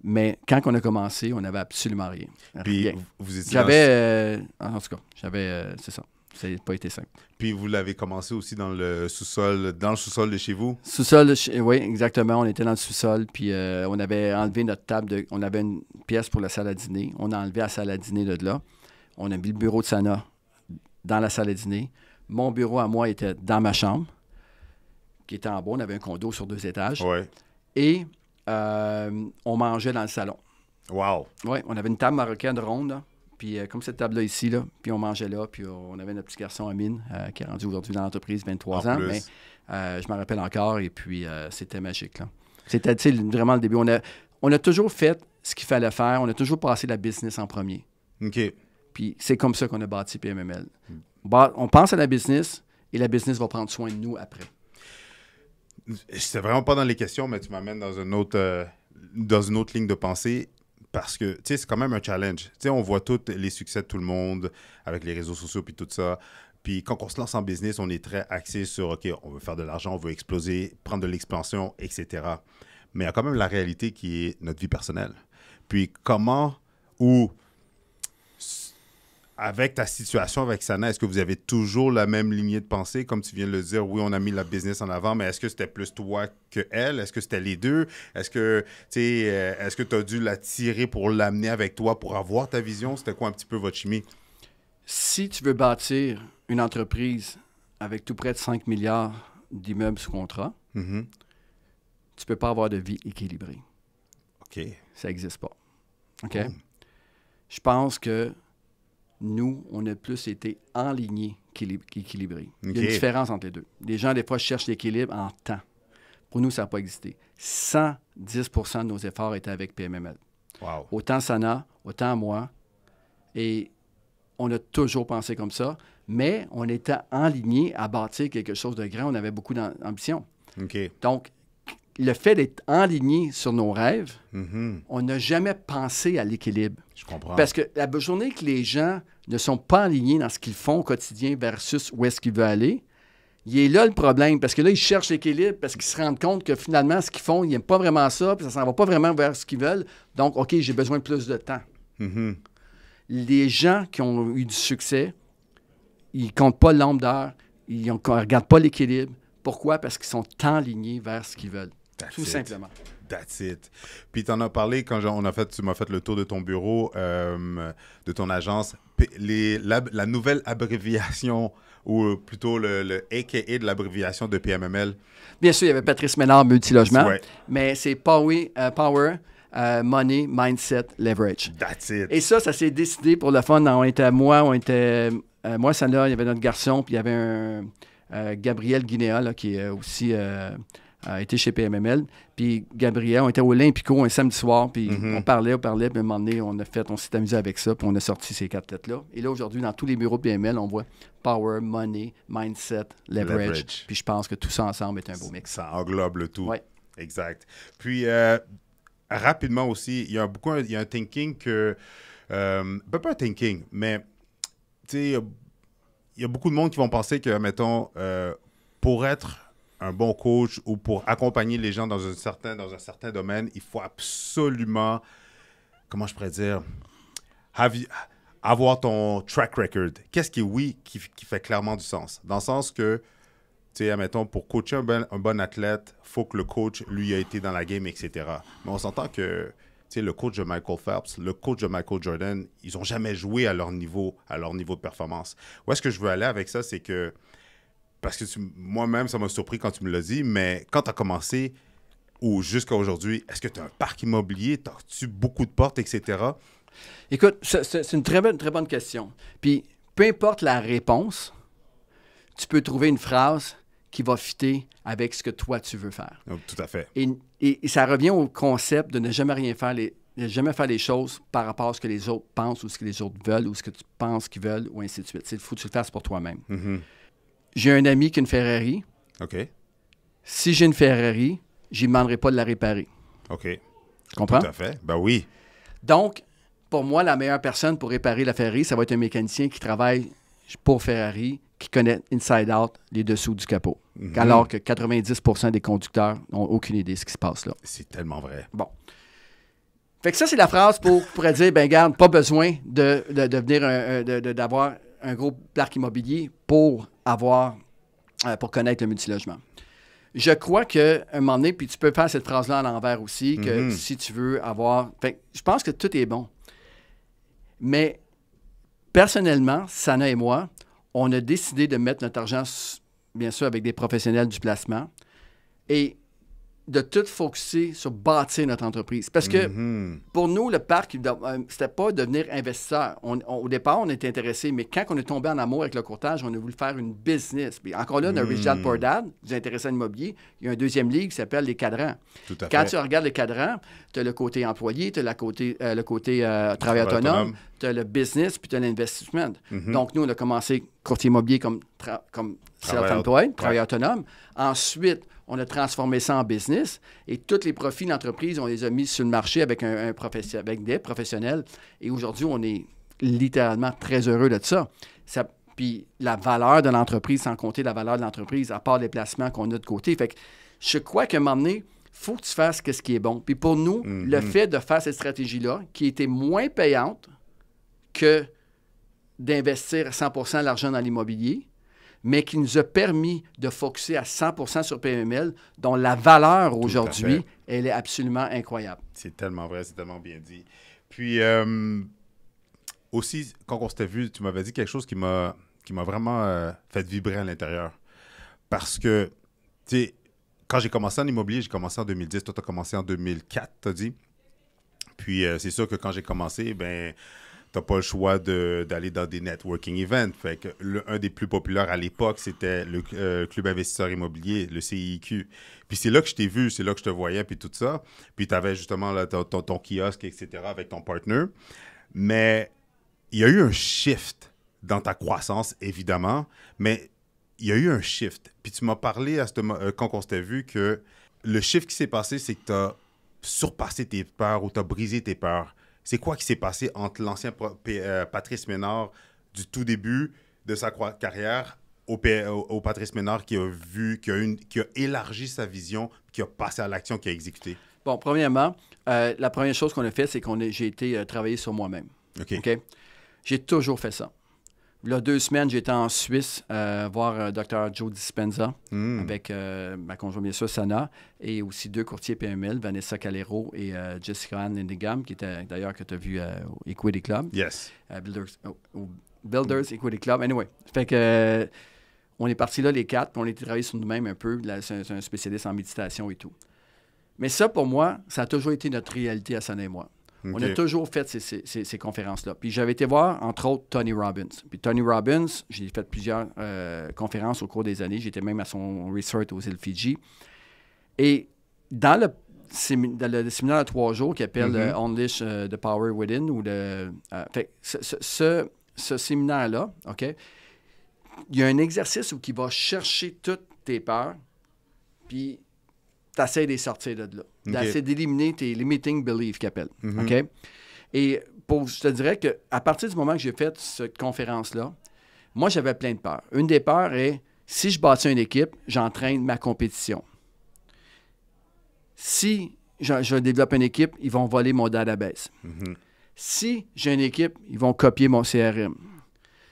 Mais quand on a commencé, on n'avait absolument rien. Puis vous étiez en tout cas, c'est ça. Ça n'a pas été simple. Puis vous l'avez commencé aussi dans le sous-sol de chez vous? Sous-sol, oui, exactement. On était dans le sous-sol, puis on avait enlevé notre table. On avait une pièce pour la salle à dîner. On a enlevé la salle à dîner de là. On a mis le bureau de Sana dans la salle à dîner. Mon bureau à moi était dans ma chambre, qui était en bas. On avait un condo sur 2 étages. Ouais. Et on mangeait dans le salon. Wow! Oui, on avait une table marocaine ronde, là, puis comme cette table-là ici, là, puis on mangeait là, puis on avait notre petit garçon Amine, qui est rendu aujourd'hui dans l'entreprise, 23 ans, mais je m'en rappelle encore, et puis c'était magique, là. C'était vraiment le début. On a toujours fait ce qu'il fallait faire, on a toujours passé la business en premier. OK. Puis c'est comme ça qu'on a bâti PMML. On pense à la business, et la business va prendre soin de nous après. C'est vraiment pas dans les questions, mais tu m'amènes dans une autre ligne de pensée parce que, tu sais, c'est quand même un challenge. Tu sais, on voit tous les succès de tout le monde avec les réseaux sociaux puis tout ça. Puis quand on se lance en business, on est très axé sur, OK, on veut faire de l'argent, on veut exploser, prendre de l'expansion, etc. Mais il y a quand même la réalité qui est notre vie personnelle. Puis avec ta situation avec Sana, est-ce que vous avez toujours la même lignée de pensée? Comme tu viens de le dire, oui, on a mis la business en avant, mais est-ce que c'était plus toi que elle? Est-ce que c'était les deux? Est-ce que tu as dû la tirer pour l'amener avec toi pour avoir ta vision? C'était quoi un petit peu votre chimie? Si tu veux bâtir une entreprise avec tout près de 5 milliards d'immeubles sous contrat, tu ne peux pas avoir de vie équilibrée. OK. Ça n'existe pas. OK? Je pense que nous, on a plus été enlignés qu'équilibrés. Il y a une différence entre les deux. Les gens, des fois, cherchent l'équilibre en temps. Pour nous, ça n'a pas existé. 110 de nos efforts étaient avec PMML. Wow. Autant Sana, autant moi. Et on a toujours pensé comme ça, mais on était enlignés à bâtir quelque chose de grand. On avait beaucoup d'ambition. OK. Donc, le fait d'être enligné sur nos rêves, on n'a jamais pensé à l'équilibre. Je comprends. Parce que la journée que les gens ne sont pas alignés dans ce qu'ils font au quotidien versus où est-ce qu'ils veulent aller, il est là le problème. Parce que là, ils cherchent l'équilibre parce qu'ils se rendent compte que finalement, ce qu'ils font, ils n'aiment pas vraiment ça, puis ça ne s'en va pas vraiment vers ce qu'ils veulent. Donc, OK, j'ai besoin de plus de temps. Les gens qui ont eu du succès, ils ne comptent pas le nombre d'heures, ils ne regardent pas l'équilibre. Pourquoi? Parce qu'ils sont alignés vers ce qu'ils veulent. Tout simplement. That's it. Puis tu en as parlé quand tu m'as fait le tour de ton bureau, de ton agence. La nouvelle abréviation, ou plutôt le AKA de l'abréviation de PMML. Bien sûr, il y avait Patrice Ménard, multilogement, mais c'est Power, Money, Mindset, Leverage. That's it. Et ça s'est décidé pour le fun. Moi, Sana, il y avait notre garçon, puis il y avait un Gabriel Guinéa, là, qui est aussi... a été chez PMML. Puis Gabriel, on était au Olympico un samedi soir, puis on parlait, puis à un moment donné, on s'est amusé avec ça, puis on a sorti ces 4 lettres-là. Et là, aujourd'hui, dans tous les bureaux PML, on voit Power, Money, Mindset, Leverage. Puis je pense que tout ça ensemble est un beau mix. Ça englobe le tout. Oui. Exact. Puis, rapidement aussi, il y a un thinking que... pas un thinking, mais, tu sais, y a beaucoup de monde qui vont penser que, mettons, pour être un bon coach ou pour accompagner les gens dans un certain domaine, il faut absolument, comment je pourrais dire, avoir ton track record. Qu'est-ce qui fait clairement du sens? Dans le sens que, tu sais, admettons, pour coacher un bon athlète, il faut que le coach, lui, a été dans la game, etc. Mais on s'entend que, tu sais, le coach de Michael Phelps, le coach de Michael Jordan, ils n'ont jamais joué à leur niveau de performance. Où est-ce que je veux aller avec ça, c'est que, parce que moi-même, ça m'a surpris quand tu me l'as dit, mais quand tu as commencé, ou jusqu'à aujourd'hui, est-ce que tu as un parc immobilier, as-tu beaucoup de portes, etc.? Écoute, c'est une très bonne question. Puis, peu importe la réponse, tu peux trouver une phrase qui va fitter avec ce que toi, tu veux faire. Oh, tout à fait. Et ça revient au concept de ne jamais rien faire, ne jamais faire les choses par rapport à ce que les autres pensent ou ce que les autres veulent ou ce que tu penses qu'ils veulent ou ainsi de suite. Il faut que tu le fasses pour toi-même. Mm-hmm. J'ai un ami qui a une Ferrari. OK. Si j'ai une Ferrari, je ne lui demanderai pas de la réparer. OK. Tu comprends? Tout à fait. Ben oui. Donc, pour moi, la meilleure personne pour réparer la Ferrari, ça va être un mécanicien qui travaille pour Ferrari, qui connaît inside out les dessous du capot. Mm-hmm. Alors que 90% des conducteurs n'ont aucune idée de ce qui se passe là. C'est tellement vrai. Bon. Fait que ça, c'est la phrase pour dire, ben garde, pas besoin d'avoir un gros parc immobilier pour connaître le multilogement. Je crois qu'à un moment donné, puis tu peux faire cette phrase-là à l'envers aussi, que si tu veux avoir... Fait que je pense que tout est bon. Mais personnellement, Sana et moi, on a décidé de mettre notre argent, bien sûr, avec des professionnels du placement et de tout focusser sur bâtir notre entreprise. Parce que pour nous, le parc, c'était pas devenir investisseur. Au départ, on était intéressé, mais quand on est tombé en amour avec le courtage, on a voulu faire une business. Puis encore là, on a Rich Dad Poor Dad, vous intéressez à l'immobilier. Il y a un deuxième livre qui s'appelle Les cadrans. Quand tu regardes les cadrans, tu as le côté employé, tu as le côté travail autonome, tu as le business, puis tu as l'investissement. Donc, nous, on a commencé courtier immobilier comme self-employed, travail autonome. Ensuite, on a transformé ça en business et tous les profits d'entreprise, on les a mis sur le marché avec avec des professionnels. Et aujourd'hui, on est littéralement très heureux de ça. Puis la valeur de l'entreprise, sans compter la valeur de l'entreprise, à part les placements qu'on a de côté. Fait que je crois qu'à un moment donné, il faut que tu fasses ce qui est bon. Puis pour nous, le fait de faire cette stratégie-là, qui était moins payante que d'investir 100% l'argent dans l'immobilier, mais qui nous a permis de focusser à 100% sur PML, dont la valeur aujourd'hui, elle est absolument incroyable. C'est tellement vrai, c'est tellement bien dit. Puis, aussi, quand on s'était vu, tu m'avais dit quelque chose qui m'a vraiment fait vibrer à l'intérieur. Parce que, tu sais, quand j'ai commencé en immobilier, j'ai commencé en 2010. Toi, tu as commencé en 2004, tu as dit. Puis, c'est sûr que quand j'ai commencé, ben t'as pas le choix d'aller dans des networking events. Fait que un des plus populaires à l'époque, c'était le Club investisseur immobilier, le CIQ. Puis c'est là que je t'ai vu, c'est là que je te voyais, puis tout ça. Puis tu avais justement là, ton kiosque, etc., avec ton partner. Mais il y a eu un shift dans ta croissance, évidemment, mais il y a eu un shift. Puis tu m'as parlé quand on s'était vu que le shift qui s'est passé, c'est que tu as surpassé tes peurs ou tu as brisé tes peurs. C'est quoi qui s'est passé entre l'ancien Patrice Ménard du tout début de sa carrière au Patrice Ménard qui a élargi sa vision, qui a passé à l'action, qui a exécuté? Bon, premièrement, la première chose qu'on a fait, c'est j'ai été travailler sur moi-même. OK? J'ai toujours fait ça. Il y a 2 semaines, j'étais en Suisse voir Dr. Joe Dispenza avec ma conjointe, bien sûr, Sana, et aussi 2 courtiers PML, Vanessa Calero et Jessica Ann Lindengham, qui était d'ailleurs que tu as vu au Equity Club. Yes. Builders Equity Club. Anyway, fait que on est partis là les 4, puis on a été travailler sur nous-mêmes un peu. C'est un spécialiste en méditation et tout. Mais ça, pour moi, ça a toujours été notre réalité à Sana et moi. Okay. On a toujours fait ces conférences-là. Puis j'avais été voir, entre autres, Tony Robbins. Puis Tony Robbins, j'ai fait plusieurs conférences au cours des années. J'étais même à son resort aux îles Fidji. Et dans le séminaire de 3 jours qui s'appelle Unleash the Power Within, ce séminaire-là, OK, il y a un exercice où il va chercher toutes tes peurs, puis tu essaies de les sortir de là. D'essayer d'éliminer tes limiting beliefs qu'ils appellent. OK? Et je te dirais qu'à partir du moment que j'ai fait cette conférence-là, Moi, j'avais plein de peurs. Une des peurs est, si je bâtis une équipe, j'entraîne ma compétition. Si je développe une équipe, ils vont voler mon database. Si j'ai une équipe, ils vont copier mon CRM.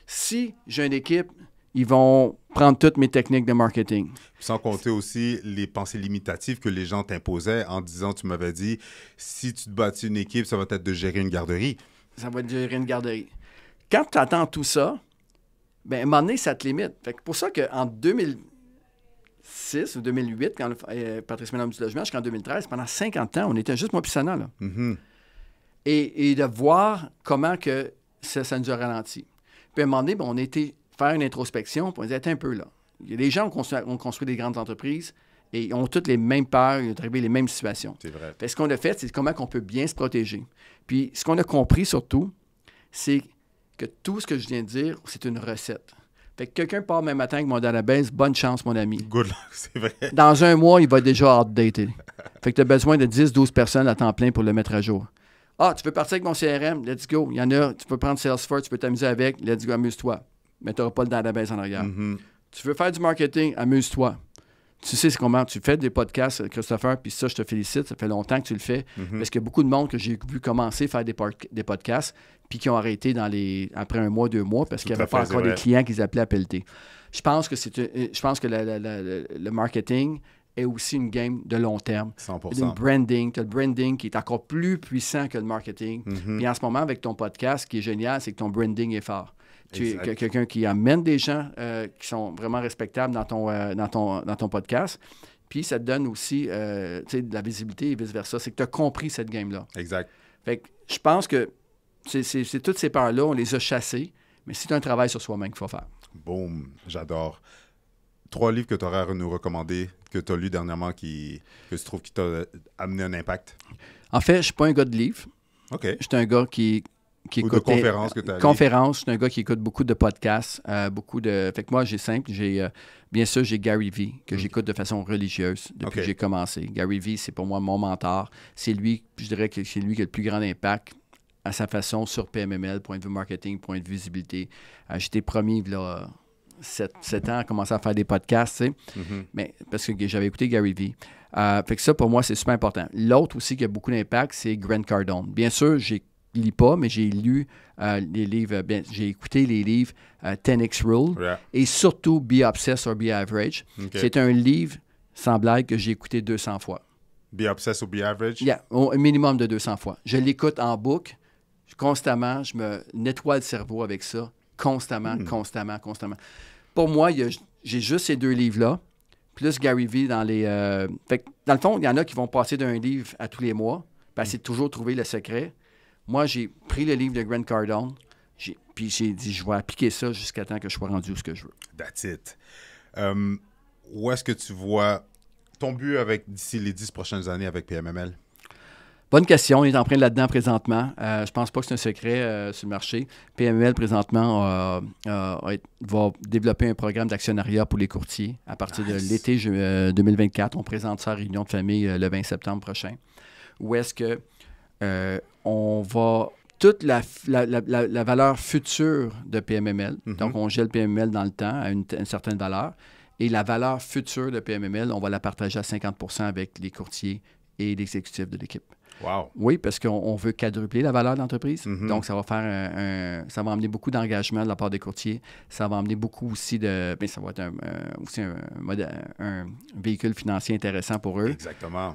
Si j'ai une équipe, ils vont prendre toutes mes techniques de marketing. Sans compter aussi les pensées limitatives que les gens t'imposaient en disant, tu m'avais dit, si tu te bâtis une équipe, ça va être de gérer une garderie. Ça va être de gérer une garderie. Quand tu attends tout ça, bien, à un moment donné, ça te limite. Fait que pour ça qu'en 2006 ou 2008, quand Patrice Ménard du logement, jusqu'en 2013, pendant 50 ans, on était juste moi puis Sana, là. Et de voir comment que ça nous a ralenti. Puis à un moment donné, on a été faire une introspection, puis on disait, attends un peu là. Les gens ont construit des grandes entreprises et ils ont toutes les mêmes peurs, ils ont arrivé les mêmes situations. C'est vrai. Fait que ce qu'on a fait, c'est comment on peut bien se protéger. Puis ce qu'on a compris surtout, c'est que tout ce que je viens de dire, c'est une recette. Fait que quelqu'un part même matin avec mon database, bonne chance, mon ami. Good luck, c'est vrai. Dans un mois, il va déjà outdated. Fait que tu as besoin de 10-12 personnes à temps plein pour le mettre à jour. Ah, tu veux partir avec mon CRM? Let's go. Il y en a, tu peux prendre Salesforce, tu peux t'amuser avec. Let's go, amuse-toi. Mais tu n'auras pas le database en arrière. Tu veux faire du marketing? Amuse-toi. Tu sais comment tu fais des podcasts, Christopher, puis ça, je te félicite. Ça fait longtemps que tu le fais. Parce qu'il y a beaucoup de monde que j'ai vu commencer à faire des podcasts, puis qui ont arrêté après 1 mois, 2 mois, parce qu'il n'y avait pas encore des clients qu'ils appelaient à pelleter. Je pense que le marketing est aussi une game de long terme. 100%. Le branding. Tu as le branding qui est encore plus puissant que le marketing. Puis en ce moment, avec ton podcast, ce qui est génial, c'est que ton branding est fort. Tu es quelqu'un qui amène des gens qui sont vraiment respectables dans ton podcast. Puis ça te donne aussi de la visibilité et vice-versa. C'est que tu as compris cette game-là. Exact. Fait que je pense que c'est toutes ces peurs-là, on les a chassées, mais c'est un travail sur soi-même qu'il faut faire. Boum, j'adore. 3 livres que tu aurais à nous recommander, que tu as lus dernièrement, que tu trouves qui t'a amené un impact? En fait, je ne suis pas un gars de livres. OK. Je suis un gars qui écoute... Ou de conférences que tu as conférences, je suis un gars qui écoute beaucoup de podcasts, Fait que moi, bien sûr, j'ai Gary Vee, que j'écoute de façon religieuse depuis que j'ai commencé. Gary Vee, c'est pour moi mon mentor. C'est lui, je dirais que c'est lui qui a le plus grand impact à sa façon sur PMML, point de vue marketing, point de vue visibilité. J'étais premier, là... 7 ans à commencer à faire des podcasts, tu sais. Mais parce que j'avais écouté Gary Vee. Fait que ça, pour moi, c'est super important. L'autre aussi qui a beaucoup d'impact, c'est Grant Cardone. Bien sûr, je ne lis pas, mais j'ai lu les livres, j'ai écouté les livres 10X Rule et surtout Be Obsessed or Be Average. C'est un livre, sans blague, que j'ai écouté 200 fois. Be Obsessed or Be Average? Yeah, au minimum de 200 fois. Je l'écoute en boucle, constamment, je me nettoie le cerveau avec ça. Constamment. Pour moi, j'ai juste ces 2 livres-là, plus Gary Vee dans les... Fait que, dans le fond, il y en a qui vont passer d'un livre à tous les mois, puis essayer de toujours trouver le secret. Moi, j'ai pris le livre de Grant Cardone, puis j'ai dit, je vais appliquer ça jusqu'à temps que je sois rendu où ce que je veux. That's it. Où est-ce que tu vois ton but d'ici les 10 prochaines années avec PMML? Bonne question. On est en train là-dedans présentement. Je pense pas que c'est un secret sur le marché. PMML, présentement, va développer un programme d'actionnariat pour les courtiers à partir de l'été 2024. On présente ça à réunion de famille le 20 septembre prochain. Où est-ce que on va... Toute la valeur future de PMML, donc on gèle PMML dans le temps à une certaine valeur, et la valeur future de PMML, on va la partager à 50 % avec les courtiers et l'exécutif de l'équipe. Wow. Oui, parce qu'on veut quadrupler la valeur de l'entreprise. Donc, ça va faire ça va amener beaucoup d'engagement de la part des courtiers. Ça va amener beaucoup aussi de... Bien, ça va être aussi un véhicule financier intéressant pour eux. Exactement.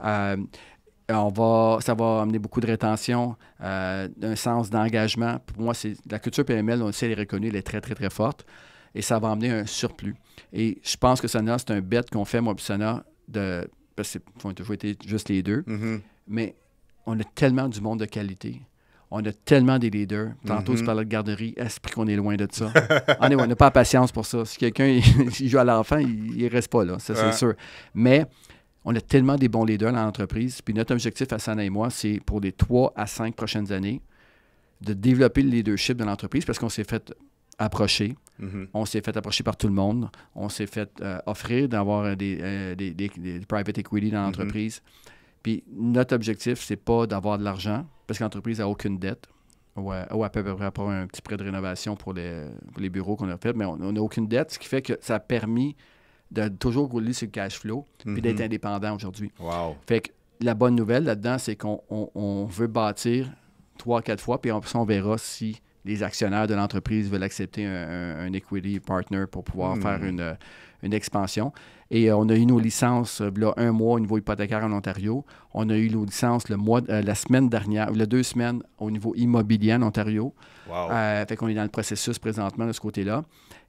Ça va amener beaucoup de rétention, un sens d'engagement. Pour moi, la culture PML, on le sait, elle est reconnue, elle est très, très, très forte. Et ça va amener un surplus. Et je pense que Sana, c'est un bet qu'on fait, moi et Sana, parce qu'on a toujours été juste les deux. Mais on a tellement du monde de qualité. On a tellement des leaders. Tantôt, tu parlais de garderie. Esprit qu'on est loin de ça. On n'a pas la patience pour ça. Si quelqu'un il joue à l'enfant, il ne reste pas là. Ça, c'est sûr. Mais on a tellement des bons leaders dans l'entreprise. Puis notre objectif à Sana et moi, c'est pour les 3 à 5 prochaines années de développer le leadership de l'entreprise parce qu'on s'est fait approcher. On s'est fait approcher par tout le monde. On s'est fait offrir d'avoir des private equity dans l'entreprise. Puis notre objectif, c'est pas d'avoir de l'argent, parce que l'entreprise n'a aucune dette. ou à peu près pour un petit prêt de rénovation pour les bureaux qu'on a fait, mais on n'a aucune dette, ce qui fait que ça a permis de toujours rouler sur le cash flow puis d'être indépendant aujourd'hui. Wow. Fait que la bonne nouvelle là-dedans, c'est qu'on veut bâtir 3-4 fois, puis on verra si les actionnaires de l'entreprise veulent accepter un equity partner pour pouvoir faire une expansion. Et on a eu nos licences là, 1 mois au niveau hypothécaire en Ontario. On a eu nos licences la semaine dernière, ou 2 semaines au niveau immobilier en Ontario. Wow. Fait qu'on est dans le processus présentement de ce côté-là.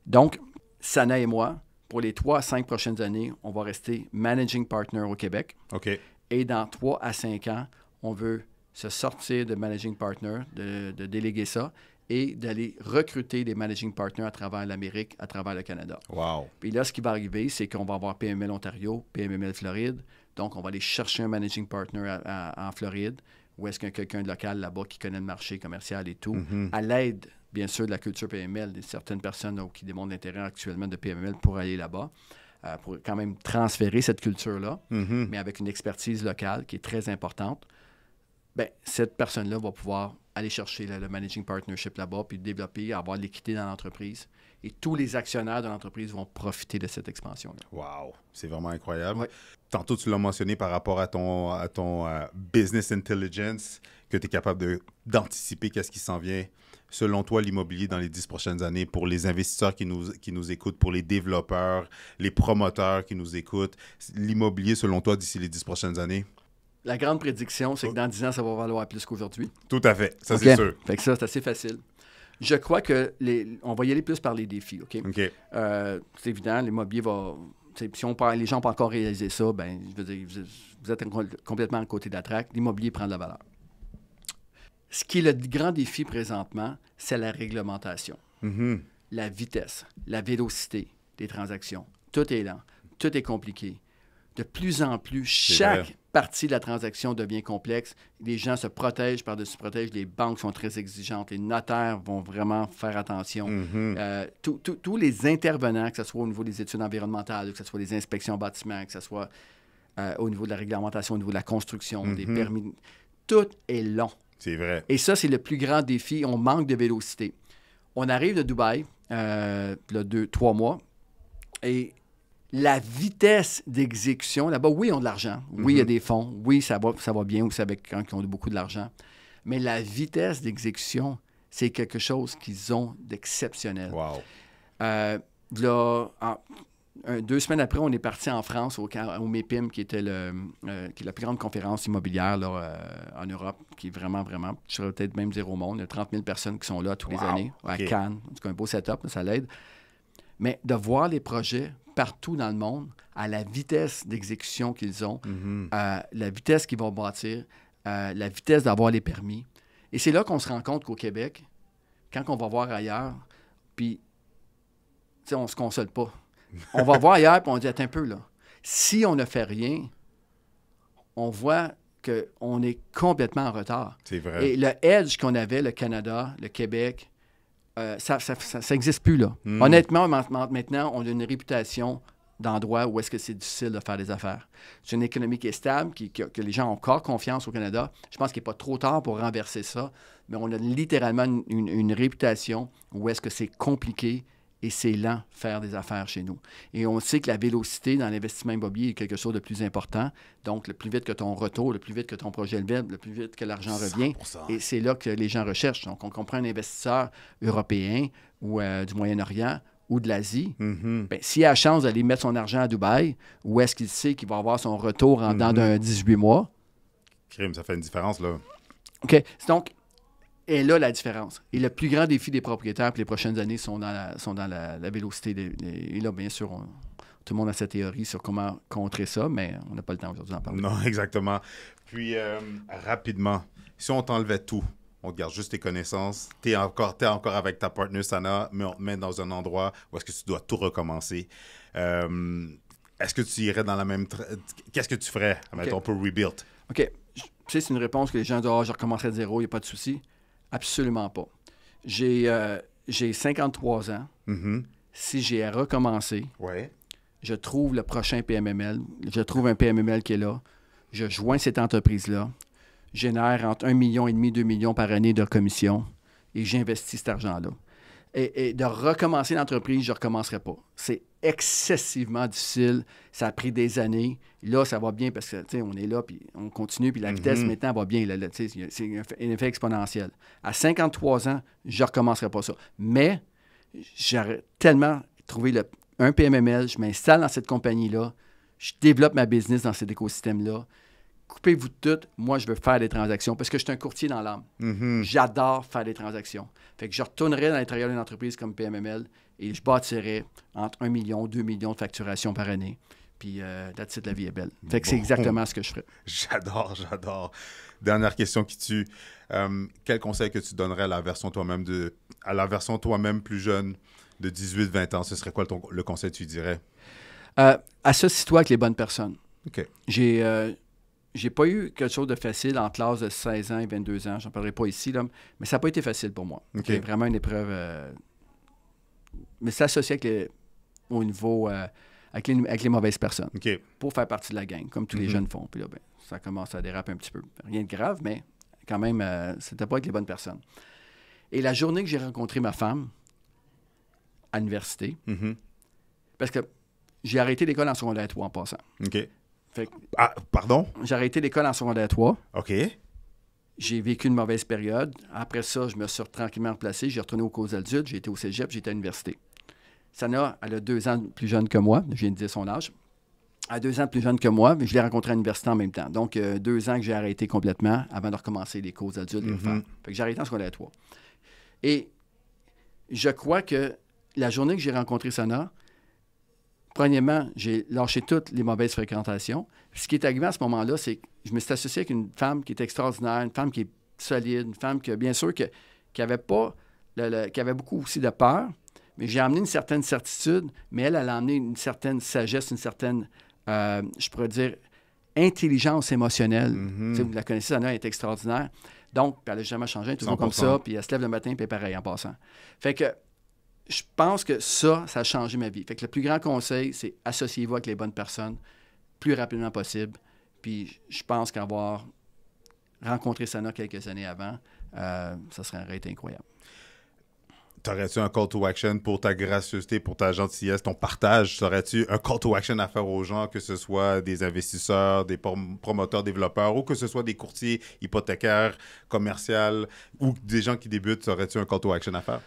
Donc, Sana et moi, pour les 3 à 5 prochaines années, on va rester managing partner au Québec. OK. Et dans 3 à 5 ans, on veut se sortir de managing partner, de déléguer ça et d'aller recruter des managing partners à travers l'Amérique, à travers le Canada. Wow. Puis là, ce qui va arriver, c'est qu'on va avoir PML Ontario, PML Floride. Donc, on va aller chercher un managing partner en Floride, ou est-ce qu'il y a quelqu'un de local là-bas qui connaît le marché commercial et tout, à l'aide, bien sûr, de la culture PML, de certaines personnes qui démontrent l'intérêt actuellement de PML pour aller là-bas, pour quand même transférer cette culture-là, mais avec une expertise locale qui est très importante. Bien, cette personne-là va pouvoir aller chercher le managing partnership là-bas, puis développer, avoir de l'équité dans l'entreprise. Et tous les actionnaires de l'entreprise vont profiter de cette expansion-là. Wow! C'est vraiment incroyable. Ouais. Tantôt, tu l'as mentionné par rapport à ton business intelligence, que tu es capable d'anticiper qu'est-ce qui s'en vient. Selon toi, l'immobilier dans les 10 prochaines années, pour les investisseurs qui nous écoutent, pour les développeurs, les promoteurs qui nous écoutent, l'immobilier, selon toi, d'ici les 10 prochaines années? La grande prédiction, c'est que dans 10 ans, ça va valoir plus qu'aujourd'hui. Tout à fait. Ça, c'est sûr. Fait que ça, c'est assez facile. Je crois que on va y aller plus par les défis, OK? C'est évident, l'immobilier va... Si les gens n'ont pas encore réalisé ça, ben, je veux dire, vous êtes complètement à côté de la traque. L'immobilier prend de la valeur. Ce qui est le grand défi présentement, c'est la réglementation. La vitesse, la vélocité des transactions. Tout est lent, tout est compliqué. De plus en plus, chaque partie de la transaction devient complexe. Les gens se protègent par-dessus protègent. Les banques sont très exigeantes. Les notaires vont vraiment faire attention. Tous les intervenants, que ce soit au niveau des études environnementales, que ce soit les inspections bâtiments, que ce soit au niveau de la réglementation, au niveau de la construction, des permis, tout est long. C'est vrai. Et ça, c'est le plus grand défi. On manque de vélocité. On arrive de Dubaï, 3 mois, et la vitesse d'exécution, là-bas, oui, ils ont de l'argent. Oui, il y a des fonds. Oui, ça va bien aussi avec quand ils ont beaucoup de l'argent. Mais la vitesse d'exécution, c'est quelque chose qu'ils ont d'exceptionnel. Wow. 2 semaines après, on est parti en France, au MEPIM, qui est la plus grande conférence immobilière là, en Europe, qui est vraiment, vraiment, je serais peut-être même zéro monde. Il y a 30 000 personnes qui sont là tous les années, à Cannes. En tout cas, un beau setup, ça l'aide. Mais de voir les projets partout dans le monde, à la vitesse d'exécution qu'ils ont, la vitesse qu'ils vont bâtir, la vitesse d'avoir les permis. Et c'est là qu'on se rend compte qu'au Québec, quand on va voir ailleurs, puis, tu sais, on ne se console pas. On va voir ailleurs, puis on dit, attends un peu, là. Si on ne fait rien, on voit qu'on est complètement en retard. C'est vrai. Et le edge qu'on avait, le Canada, le Québec, ça n'existe plus, là. Honnêtement, maintenant, on a une réputation d'endroit où est-ce que c'est difficile de faire des affaires. C'est une économie qui est stable, que les gens ont encore confiance au Canada. Je pense qu'il n'est pas trop tard pour renverser ça, mais on a littéralement une réputation où est-ce que c'est compliqué et c'est lent faire des affaires chez nous. Et on sait que la vélocité dans l'investissement immobilier est quelque chose de plus important. Donc, le plus vite que ton retour, le plus vite que ton projet est levé, le plus vite que l'argent revient. 100%. Et c'est là que les gens recherchent. Donc, on comprend un investisseur européen ou du Moyen-Orient ou de l'Asie. Bien, s'il a la chance d'aller mettre son argent à Dubaï, où est-ce qu'il sait qu'il va avoir son retour en dedans d'un 18 mois? Crime, ça fait une différence, là. OK. Donc, et là, la différence. Et le plus grand défi des propriétaires pour les prochaines années sont dans la vélocité. Et là, bien sûr, tout le monde a sa théorie sur comment contrer ça, mais on n'a pas le temps aujourd'hui d'en parler. Non, exactement. Puis, rapidement, si on t'enlevait tout, on te garde juste tes connaissances, t'es encore avec ta partner Sana, mais on te met dans un endroit où est-ce que tu dois tout recommencer. Est-ce que tu irais dans la même... Qu'est-ce que tu ferais, mettons, pour rebuild? OK. Tu sais, c'est une réponse que les gens disent « Ah, je recommencerai de zéro, il n'y a pas de souci. » Absolument pas. J'ai 53 ans. Si j'ai à recommencer, je trouve le prochain PMML, je trouve un PMML qui est là, je joins cette entreprise-là, génère entre 1,5 million et 2 millions par année de commission et j'investis cet argent-là. Et de recommencer l'entreprise, je ne recommencerai pas. C'est excessivement difficile. Ça a pris des années. Là, ça va bien parce que, tu sais, on est là, puis on continue, puis la vitesse, maintenant, va bien. Là, c'est un effet exponentiel. À 53 ans, je ne recommencerai pas ça. Mais j'aurais tellement trouvé un PMML, je m'installe dans cette compagnie-là, je développe ma business dans cet écosystème-là. Coupez-vous de tout. Moi, je veux faire des transactions parce que je suis un courtier dans l'âme. J'adore faire des transactions. Fait que je retournerai dans l'intérieur d'une entreprise comme PMML et je bâtirai entre 1 million, 2 millions de facturations par année. Puis, that's it, la vie est belle. Fait que c'est exactement ce que je ferais. J'adore. Dernière question qui tue. Quel conseil que tu donnerais à la version toi-même plus jeune de 18-20 ans? Ce serait quoi le conseil que tu dirais? Associe-toi avec les bonnes personnes. OK. J'ai pas eu quelque chose de facile en classe de 16 ans et 22 ans. J'en parlerai pas ici, là, mais ça n'a pas été facile pour moi. OK. C'est vraiment une épreuve. Mais s'associer au niveau avec les mauvaises personnes pour faire partie de la gang, comme tous les jeunes font. Puis là, ça commence à déraper un petit peu. Rien de grave, mais quand même, c'était pas avec les bonnes personnes. Et la journée que j'ai rencontré ma femme à l'université, parce que j'ai arrêté l'école en secondaire 3 en passant. OK. Pardon? J'ai arrêté l'école en secondaire 3. OK. J'ai vécu une mauvaise période. Après ça, je me suis tranquillement replacé. J'ai retourné aux causes adultes. J'ai été au cégep. J'ai été à l'université. Sana, elle a 2 ans plus jeune que moi. Je viens de dire son âge. Elle a 2 ans plus jeune que moi, mais je l'ai rencontrée à l'université en même temps. Donc, 2 ans que j'ai arrêté complètement avant de recommencer les causes adultes et les femmes. Fait que j'ai arrêté en secondaire 3. Et je crois que la journée que j'ai rencontré Sana, premièrement, j'ai lâché toutes les mauvaises fréquentations. Puis ce qui est arrivé à ce moment-là, c'est que je me suis associé avec une femme qui est extraordinaire, une femme qui est solide, une femme qui, bien sûr, qui avait beaucoup aussi de peur, mais j'ai amené une certaine certitude, mais elle a amené une certaine sagesse, une certaine, je pourrais dire, intelligence émotionnelle. Vous la connaissez, Sana, elle est extraordinaire. Donc, elle n'a jamais changé, elle est toujours 100%. Comme ça, puis elle se lève le matin, puis elle est pareil en passant. Fait que je pense que ça a changé ma vie. Fait que le plus grand conseil, c'est associez-vous avec les bonnes personnes le plus rapidement possible. Puis je pense qu'avoir rencontré Sana quelques années avant, ça serait un rate incroyable. T'aurais-tu un call to action pour ta gracieuseté, pour ta gentillesse, ton partage? T'aurais-tu un call to action à faire aux gens, que ce soit des investisseurs, des promoteurs, développeurs, ou que ce soit des courtiers hypothécaires, commerciaux, ou des gens qui débutent? T'aurais-tu un call to action à faire?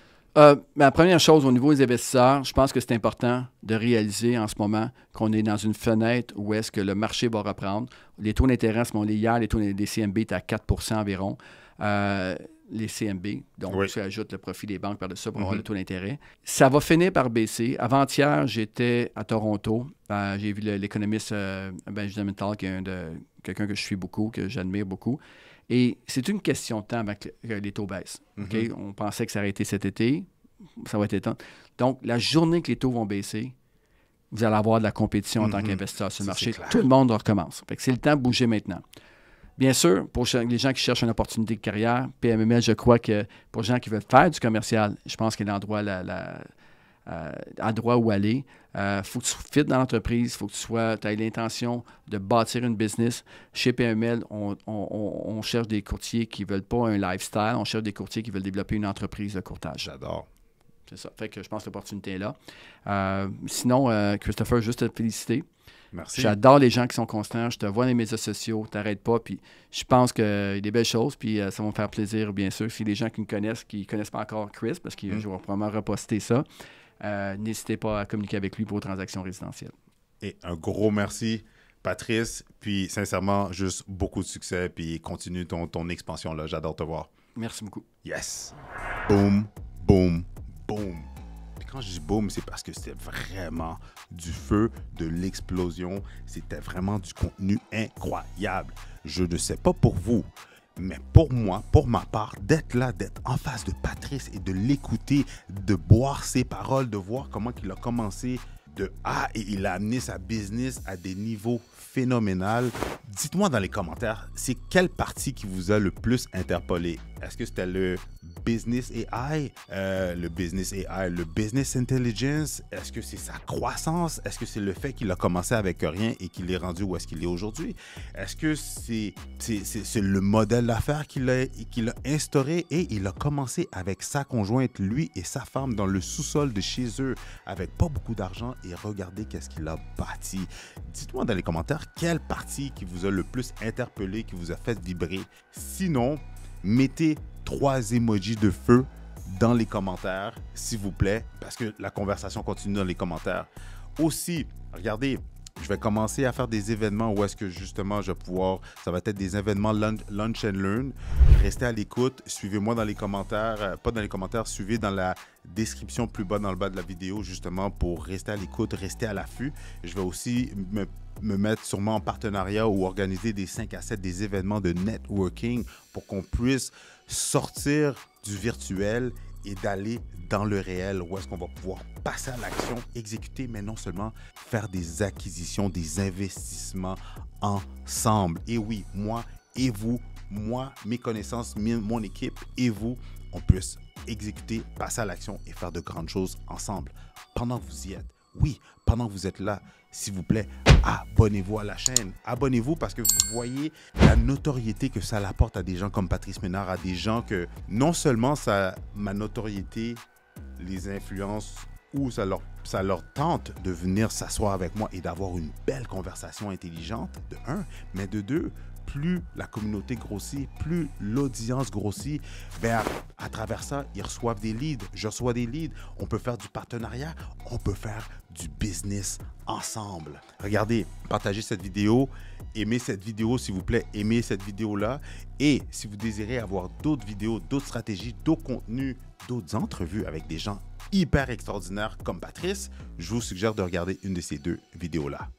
La première chose, au niveau des investisseurs, je pense que c'est important de réaliser en ce moment qu'on est dans une fenêtre où est-ce que le marché va reprendre. Les taux d'intérêt, hier, les taux des CMB étaient à 4 % environ. Les CMB, donc tu ajoutes le profit des banques par-dessus pour avoir le taux d'intérêt. Ça va finir par baisser. Avant-hier, j'étais à Toronto. J'ai vu l'économiste Benjamin Tal, qui est quelqu'un que je suis beaucoup, que j'admire beaucoup. Et c'est une question de temps avant que les taux baissent. Okay? On pensait que ça aurait été cet été. Ça va être temps. Donc, la journée que les taux vont baisser, vous allez avoir de la compétition en tant qu'investisseur sur le marché. Tout le monde recommence. Fait que c'est le temps de bouger maintenant. Bien sûr, pour les gens qui cherchent une opportunité de carrière, PMML, je crois que pour les gens qui veulent faire du commercial, je pense qu'il y a l'endroit endroit où aller. Faut que tu fites dans l'entreprise, il faut que tu aies l'intention de bâtir une business. Chez PML, on cherche des courtiers qui ne veulent pas un lifestyle, on cherche des courtiers qui veulent développer une entreprise de courtage. J'adore. C'est ça. Fait que je pense que l'opportunité est là. Sinon, Christopher, juste te féliciter. Merci. J'adore les gens qui sont constants. Je te vois dans les médias sociaux, tu n'arrêtes pas. Puis je pense qu'il y a des belles choses. Puis ça va me faire plaisir, bien sûr. Si les gens qui me connaissent, qui ne connaissent pas encore Chris, parce que je vais probablement reposter ça, n'hésitez pas à communiquer avec lui pour vos transactions résidentielles. Et un gros merci, Patrice. Puis sincèrement, juste beaucoup de succès. Puis continue ton expansion là. J'adore te voir. Merci beaucoup. Yes. Boom, boom, boom. Quand je dis boom, c'est parce que c'était vraiment du feu, de l'explosion. C'était vraiment du contenu incroyable. Je ne sais pas pour vous, mais pour moi, pour ma part, d'être là, d'être en face de Patrice et de l'écouter, de boire ses paroles, de voir comment il a commencé de A et il a amené sa business à des niveaux phénoménaux. Dites-moi dans les commentaires, c'est quelle partie qui vous a le plus interpellé? Est-ce que c'était le business AI, le business AI, le business intelligence? Est-ce que c'est sa croissance? Est-ce que c'est le fait qu'il a commencé avec rien et qu'il est rendu où est-ce qu'il est aujourd'hui? Est-ce que c'est le modèle d'affaires qu'il a instauré et il a commencé avec sa conjointe, lui et sa femme, dans le sous-sol de chez eux, avec pas beaucoup d'argent, et regardez qu'est-ce qu'il a bâti. Dites-moi dans les commentaires quelle partie qui vous a le plus interpellé, qui vous a fait vibrer. Sinon, mettez 3 emojis de feu dans les commentaires, s'il vous plaît, parce que la conversation continue dans les commentaires. Aussi, regardez, je vais commencer à faire des événements où est-ce que justement je vais pouvoir, ça va être des événements Lunch and Learn. Restez à l'écoute, suivez-moi dans les commentaires, pas dans les commentaires, suivez dans la description plus bas dans le bas de la vidéo justement pour rester à l'écoute, rester à l'affût. Je vais aussi me mettre sûrement en partenariat ou organiser des 5 à 7 des événements de networking pour qu'on puisse sortir du virtuel et d'aller dans le réel où est-ce qu'on va pouvoir passer à l'action, exécuter, mais non seulement faire des acquisitions, des investissements ensemble. Et oui, moi et vous, moi, mes connaissances, mon équipe et vous, on puisse exécuter, passer à l'action et faire de grandes choses ensemble. Pendant que vous y êtes, oui, pendant que vous êtes là, s'il vous plaît, abonnez-vous à la chaîne. Abonnez-vous parce que vous voyez la notoriété que ça apporte à des gens comme Patrice Ménard, à des gens que non seulement ma notoriété les influence ou ça leur tente de venir s'asseoir avec moi et d'avoir une belle conversation intelligente, de 1, mais de 2, plus la communauté grossit, plus l'audience grossit, ben à travers ça, ils reçoivent des leads, je reçois des leads, on peut faire du partenariat, on peut faire du business ensemble. Regardez, partagez cette vidéo, aimez cette vidéo s'il vous plaît, aimez cette vidéo-là, et si vous désirez avoir d'autres vidéos, d'autres stratégies, d'autres contenus, d'autres entrevues avec des gens hyper extraordinaires comme Patrice, je vous suggère de regarder une de ces 2 vidéos-là.